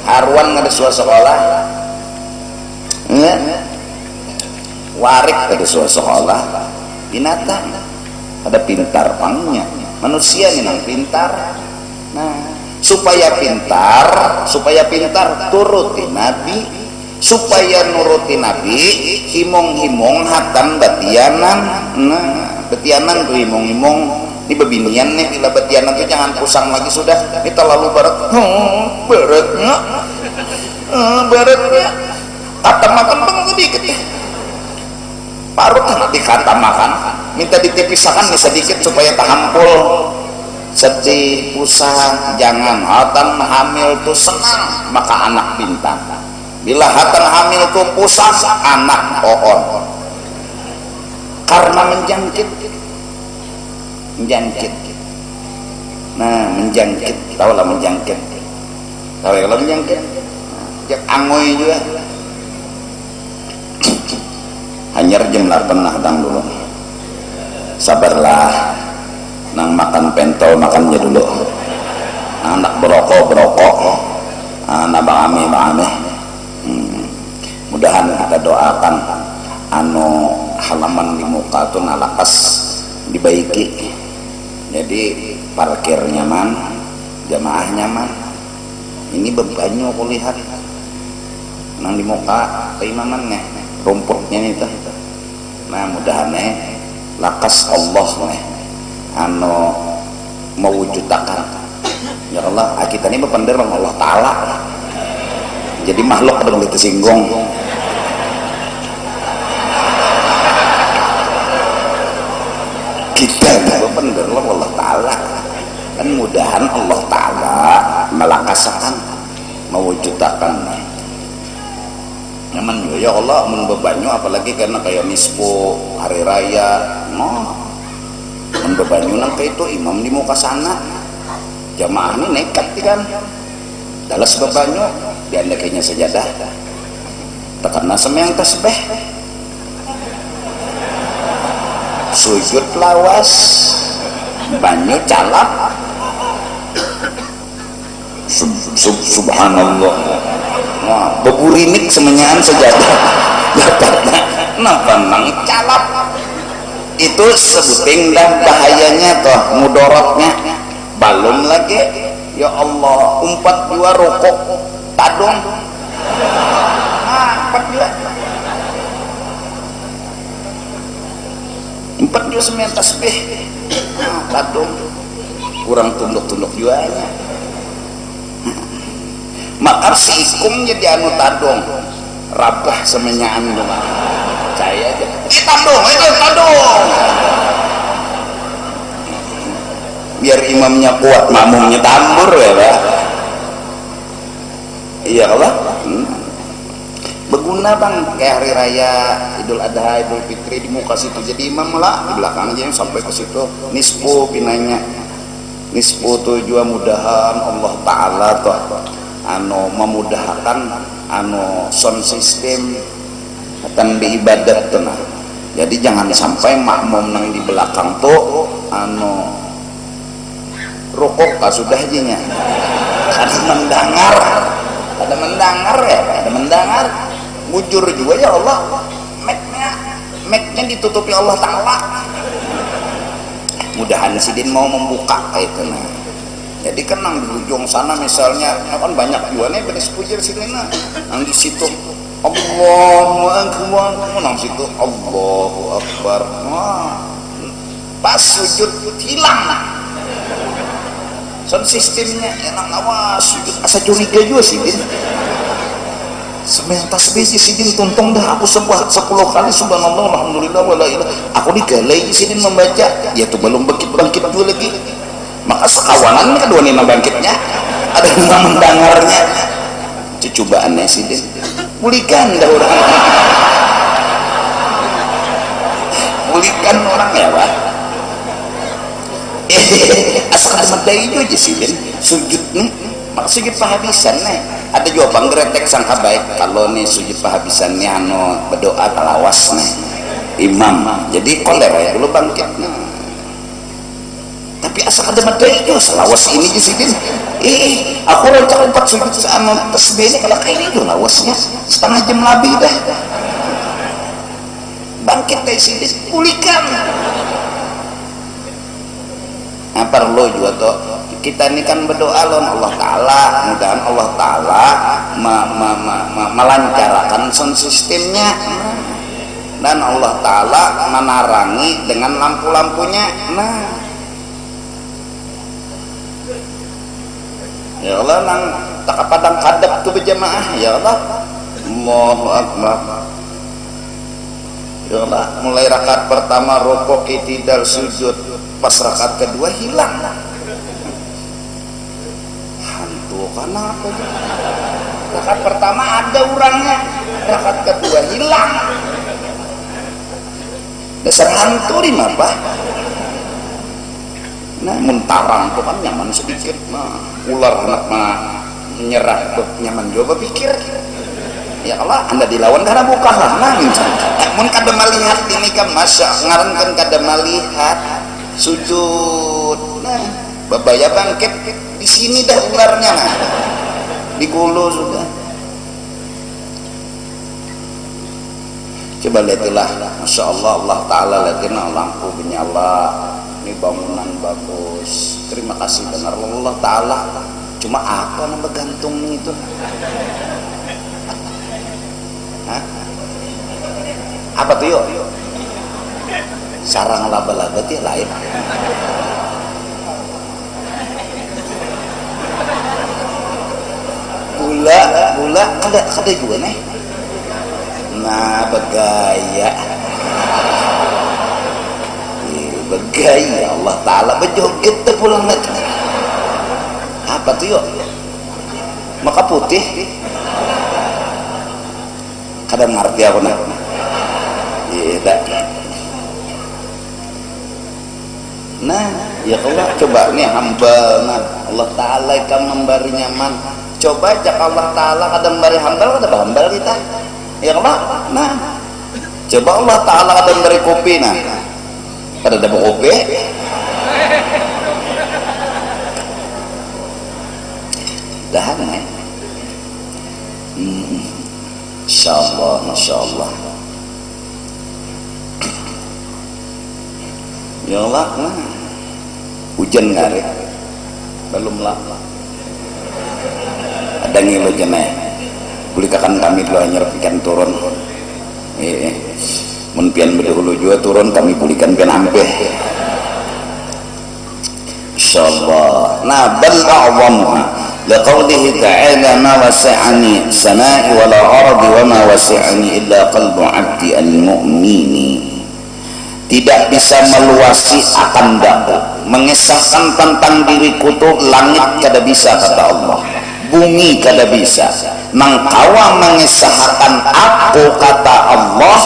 haruan ada sekolah warik ada sekolah binatang ada pintar pangnya manusia nih nang pintar. Nah supaya pintar turuti Nabi, supaya nuruti Nabi himong-himong hatam batianan. Nah batianan tuh himong-himong ini bebinian nih bila batianan tuh jangan pusang lagi sudah ini terlalu beratnya kata makan bang sedikit ya parut nanti kata makan minta ditipisahkan nih sedikit supaya tahampul sedih pusang. Jangan hatan hamil tuh senang maka anak bintang, bila hatan hamil tuh pusang anak pohon karena menjangkit. Nah menjangkit tahu lah menjangkit, tahu ya kalau menjangkit jak angoy juga hanyar jemlar pernah dang dulu sabarlah nang makan pentol makannya dulu anak berokok anak bangame mudahan kita doakan anu halaman di muka tuh nalakas dibaiki jadi parkir nyaman jamaah nyaman. Ini bebanyu aku lihat nang di muka keimamannya rumputnya nih tuh. Nah mudahan lakas Allah anu mewujudakan ya Allah kita ini berpender Allah Ta'ala jadi makhluk dong disinggung kita berpender Allah Ta'ala dan mudahan Allah Ta'ala melakasakan mewujudakan nyaman juga ya Allah membebanyu apalagi karena kayak nisfu hari raya membebanyu nang kayak itu imam di muka sana jamaah ini nekat kan dalas bebanyu dianda kayaknya sejadah tekan semeng tasbih sujud lawas banyu calap subhanallah wah beburinik semenyaan sejadah dapatnya kenapa nang calap itu sebuting dah bahayanya toh mudorotnya balon lagi ya Allah umpat jua rokok tadung empat jua sembilan tasbih tadung kurang tunduk juanya makar si ikum jadi anu tadung rabah semenyaan dong saya aja tadung biar imamnya kuat makmumnya tambur ya Pak iya Allah berguna bang kayak hari raya Idul Adha Idul Fitri di muka situ jadi imam lah di belakangnya sampai ke situ nisfu pinanya nisfu tujuan mudahan Allah Ta'ala tuh anu memudahkan anu sound system dan beribadat tuh nah jadi jangan sampai makmum nang di belakang tuh anu rukuk sudah jinya ada mendengar mujur juga ya Allah mic-nya ditutupi Allah Ta'ala mudahan sidin mau membuka itu nah jadi kan nang di ujung sana misalnya kan banyak juga nih beres pujer sini nah nang di situ Allahu Akbar nang situ Allahu Akbar pas sujud hilang nah sound sistemnya enak awas sujud asa curiga juga sih din sembilan tasbih sih din tuntung dah aku 10 kali subhanallah alhamdulillah wala ilah aku digalai sidin membaca ya tuh belum bangkit dua lagi maka sekawanan ini kedua nina bangkitnya ada yang mendengarnya cucobaannya sidin pulihkan dah orang pulihkan orang ya Pak asal ada medai juga aja sidin sujud nih maka sujud pahabisan nih ada juga panggeretek sangka baik kalau nih sujud pahabisan nih anu berdoa talawas nih imam jadi koler ya dulu bangkit nah biasa kada medai itu selawas ini di sini aku rencana 4 sujud sama tasbih ini kalau kayak ini lawasnya setengah jam lebih dah bangkit dari sini pulihkan. Nah perlu juga tuh kita ini kan berdoa loh Allah Ta'ala, mudah-mudahan Allah Ta'ala melancarkan sound sistemnya dan Allah Ta'ala menarangi dengan lampu-lampunya. Nah ya Allah nang tak padang kadap tuh berjamaah ya Allah. Allahu Akbar. Ya Allah, mulai rakaat pertama rukuk i'tidal sujud, pas rakaat kedua hilang. Hantu kenapa? Rakaat pertama ada orangnya, rakaat kedua hilang. Dasar hantu di apa? Nah, mentarang tuh kan nyaman sedikit mah. Ular anak mah nyerah tuh nyaman coba pikir. Ya Allah, Anda dilawan karena buka lah. Nah, mun kada melihat ini kan masya ngaran kan kada melihat sujud. Nah, babaya bangkit di sini dah ularnya nah. Di gulu sudah. Coba lihatlah, masya Allah, Allah Ta'ala lihatlah lampu menyala, ini bangunan bagus. Terima kasih benar Allah Ta'ala. Cuma apa nama gantung itu? Hah? Apa tuh yuk? Sarang laba-laba dia lain. Gula kada juga nih. Nah begaya Allah Ta'ala berjoget pulang net. Apa tuh yuk? Maka putih kadang ngerti aku nih. Iya. Nah ya Allah coba nih hamba nah Allah Ta'ala kan memberi nyaman. Coba ajak Allah Ta'ala kadang memberi hambal kada hambal kita. Ya Allah, nah coba Allah Ta'ala kada memberi kopi nah kada ada kopi. Dahan nih. Insyaallah, masyaallah. Ya Allah, nah. Hujan ngare. Belum lah. Ada ngilo jeneh. Bulikakan kami dulu hanya pikan turun. Mun pian berdahulu juga turun kami bulikan pian ampe. Insyaallah. Nah, bal a'zamuha liqaulihi ta'ala ma wasi'ani sana'i wala ardi wa ma wasi'ani illa qalbu 'abdi al-mu'mini. Tidak bisa meluasi akan daku, mengesahkan tentang diriku tuh langit kada bisa kata Allah, bumi kada bisa, mengkawa mengesahkan aku kata Allah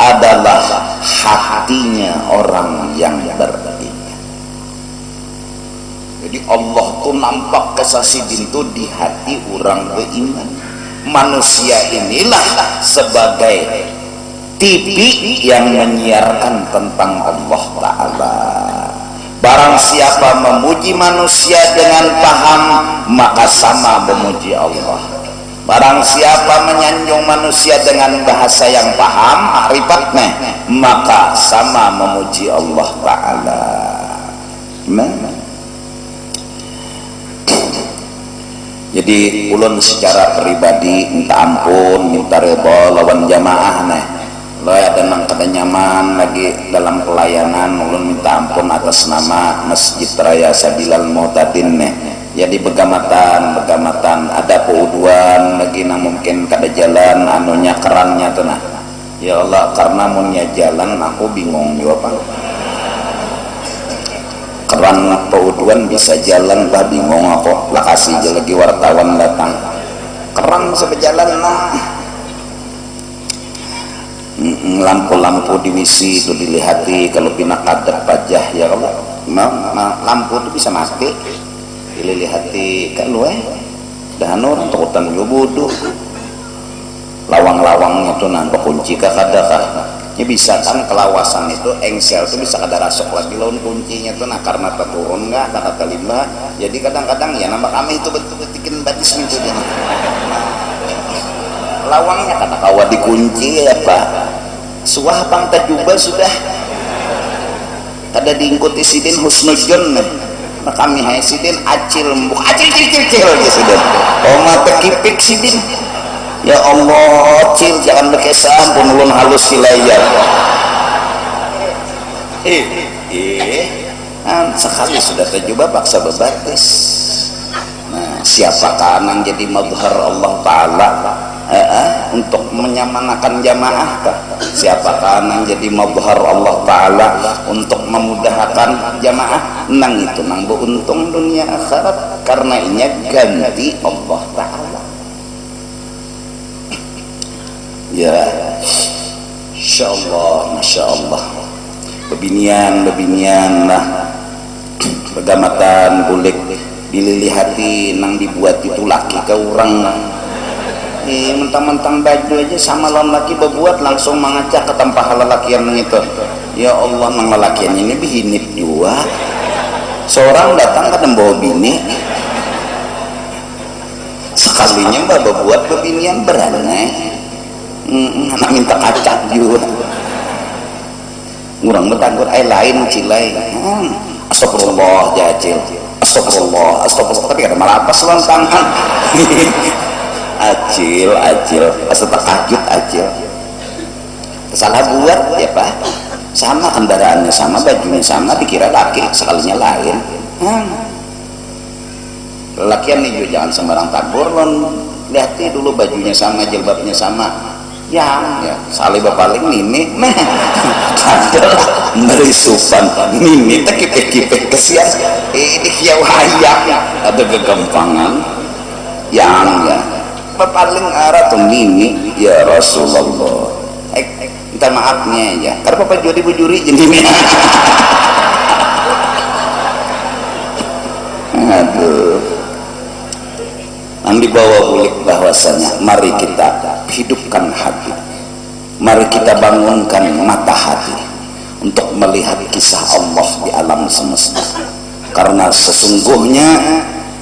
adalah hatinya orang yang beriman. Jadi Allah tuh nampak kesasidin tuh di hati orang beriman. Manusia inilah sebagai TV yang menyiarkan tentang Allah Ta'ala. Barang siapa memuji manusia dengan paham, maka sama memuji Allah. Barang siapa menyanjung manusia dengan bahasa yang paham, ma'rifatnya, maka sama memuji Allah Ta'ala. Jadi ulun secara pribadi minta ampun, minta reba lawan jamaah nih. Lo ada nang kada nyaman lagi dalam pelayanan, ulun minta ampun atas nama Masjid Raya Sabilal Mu'tadin nih. Jadi begamatan ada pauduan lagi nang mungkin kada jalan anunya kerannya tuh nah. Ya Allah, karena munnya jalan aku bingung yo apa. Keran pauduan bisa jalan bah bingung aku. Lah kasih aja lagi wartawan datang. Keran bisa berjalan nah. Lampu-lampu di wisi itu dilihati kalau pinak kadep pajah ya Allah. Lampu itu bisa mati. Dilihati kan lu dah orang takutan yo bodoh. Lawang-lawangnya tuh nanti kunci kah kada kah ya bisa kan kelawasan itu engsel tuh bisa kada rasuk lagi lawan kuncinya tuh nah karena turun nggak kata lima jadi kadang-kadang ya nambah kami itu betul-betul batis itu dia lawangnya kata kawa dikunci ya pak suah bang tajuba sudah kada diikuti sidin husnuzon kami hai sidin acil acil ya sudah oma tekipik sidin ya Allah cil jangan berkesan pun ulun halus silayar sekali sudah tercoba paksa berbatis nah siapakah yang jadi madhar Allah Ta'ala untuk menyamanakan jamaah siapakah yang jadi madhar Allah Ta'ala untuk memudahkan jamaah nang itu nang beruntung dunia akhirat karena ini ganti Allah Ta'ala ya insyaallah masyaallah bebinian lah pegamatan bulik dililihati nang dibuat itu laki ke orang mentang-mentang baju aja sama lawan laki berbuat langsung mengacak ke tempat lelakian itu ya Allah nang lelakian ini bihinip juga seorang datang ke membawa bini sekalinya mbak berbuat bebinian berani anak minta kacak juga ngurang betanggur lain cilai astagfirullah jacil astagfirullah tapi ada malah apa selang tangan acil asal terkajut acil salah buat ya pak sama kendaraannya sama bajunya sama dikira laki sekalinya lain lelakian nih juga jangan sembarang tabur lon lihati dulu bajunya sama jilbabnya sama ya salih bapaling mimi adalah merisupan mimi tak kipek-kipek kesian ini kiau hayang ada kegampangan yang ya paling arah tuh mimi ya Rasulullah minta maafnya ya karena papa jodi bujuri jadi aduh yang dibawa bulik bahwasanya mari kita hidupkan hati mari kita bangunkan mata hati untuk melihat kisah Allah di alam semesta karena sesungguhnya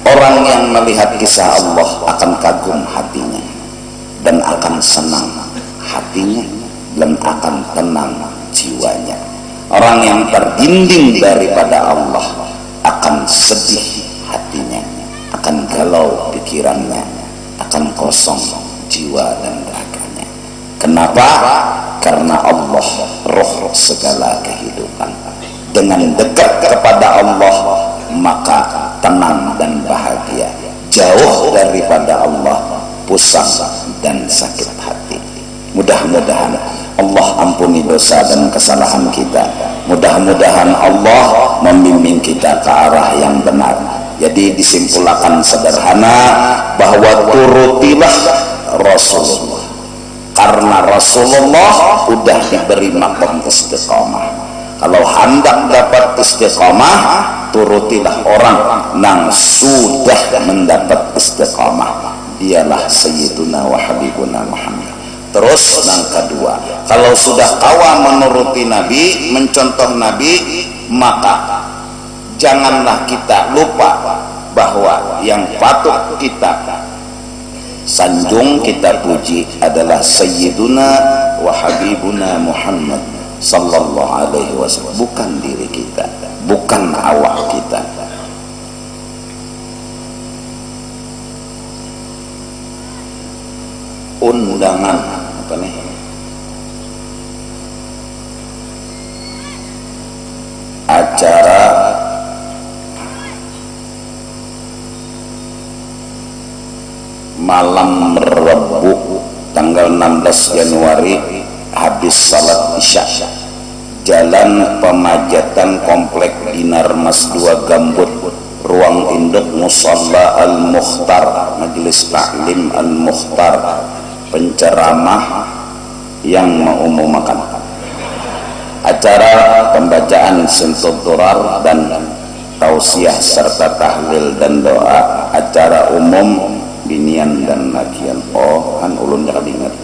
orang yang melihat kisah Allah akan kagum hatinya dan akan senang hatinya dan akan tenang jiwanya orang yang terdinding daripada Allah akan sedih hatinya akan galau pikirannya akan kosong jiwa dan raganya kenapa? Karena Allah roh segala kehidupan dengan dekat kepada Allah maka tenang dan bahagia jauh daripada Allah pusang dan sakit hati mudah-mudahan Allah ampuni dosa dan kesalahan kita mudah-mudahan Allah membimbing kita ke arah yang benar jadi disimpulkan sederhana bahwa turutilah Rasulullah karena Rasulullah udah diberi makom istiqamah kalau hendak dapat istiqamah turutilah orang yang sudah mendapat istiqamah dialah Sayyiduna wa Habibuna Muhammad terus yang kedua kalau sudah kawa menuruti Nabi mencontoh Nabi maka janganlah kita lupa bahwa yang patut kita sanjung kita puji adalah Sayyiduna wa Habibuna Muhammad sallallahu alaihi wasallam bukan diri kita bukan awak kita undangan apa nih acara malam Rabu tanggal 16 Januari habis salat isya Jalan Pemajatan Komplek Dinar Mas 2 Gambut Ruang Induk Musalla Al-Mukhtar Majelis Taklim Al-Mukhtar penceramah yang mengumumkan acara pembacaan sentuh durar dan tausiah serta tahlil dan doa acara umum binian dan lakian kan ulun jangan ingat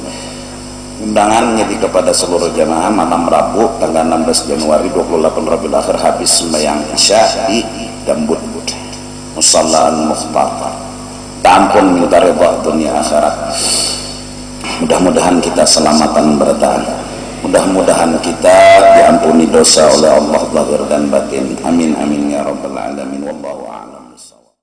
Undangan jadi kepada seluruh jamaah malam Rabu tanggal 16 Januari 28 Rabiul Akhir habis sembahyang Isya di Gambut Musalla Al-Mukhtar. Tampun minta ridha dunia akhirat. Mudah-mudahan kita selamatan bertahan. Mudah-mudahan kita diampuni dosa oleh Allah zahir dan batin. Amin amin ya rabbal alamin. Wallahu a'lam.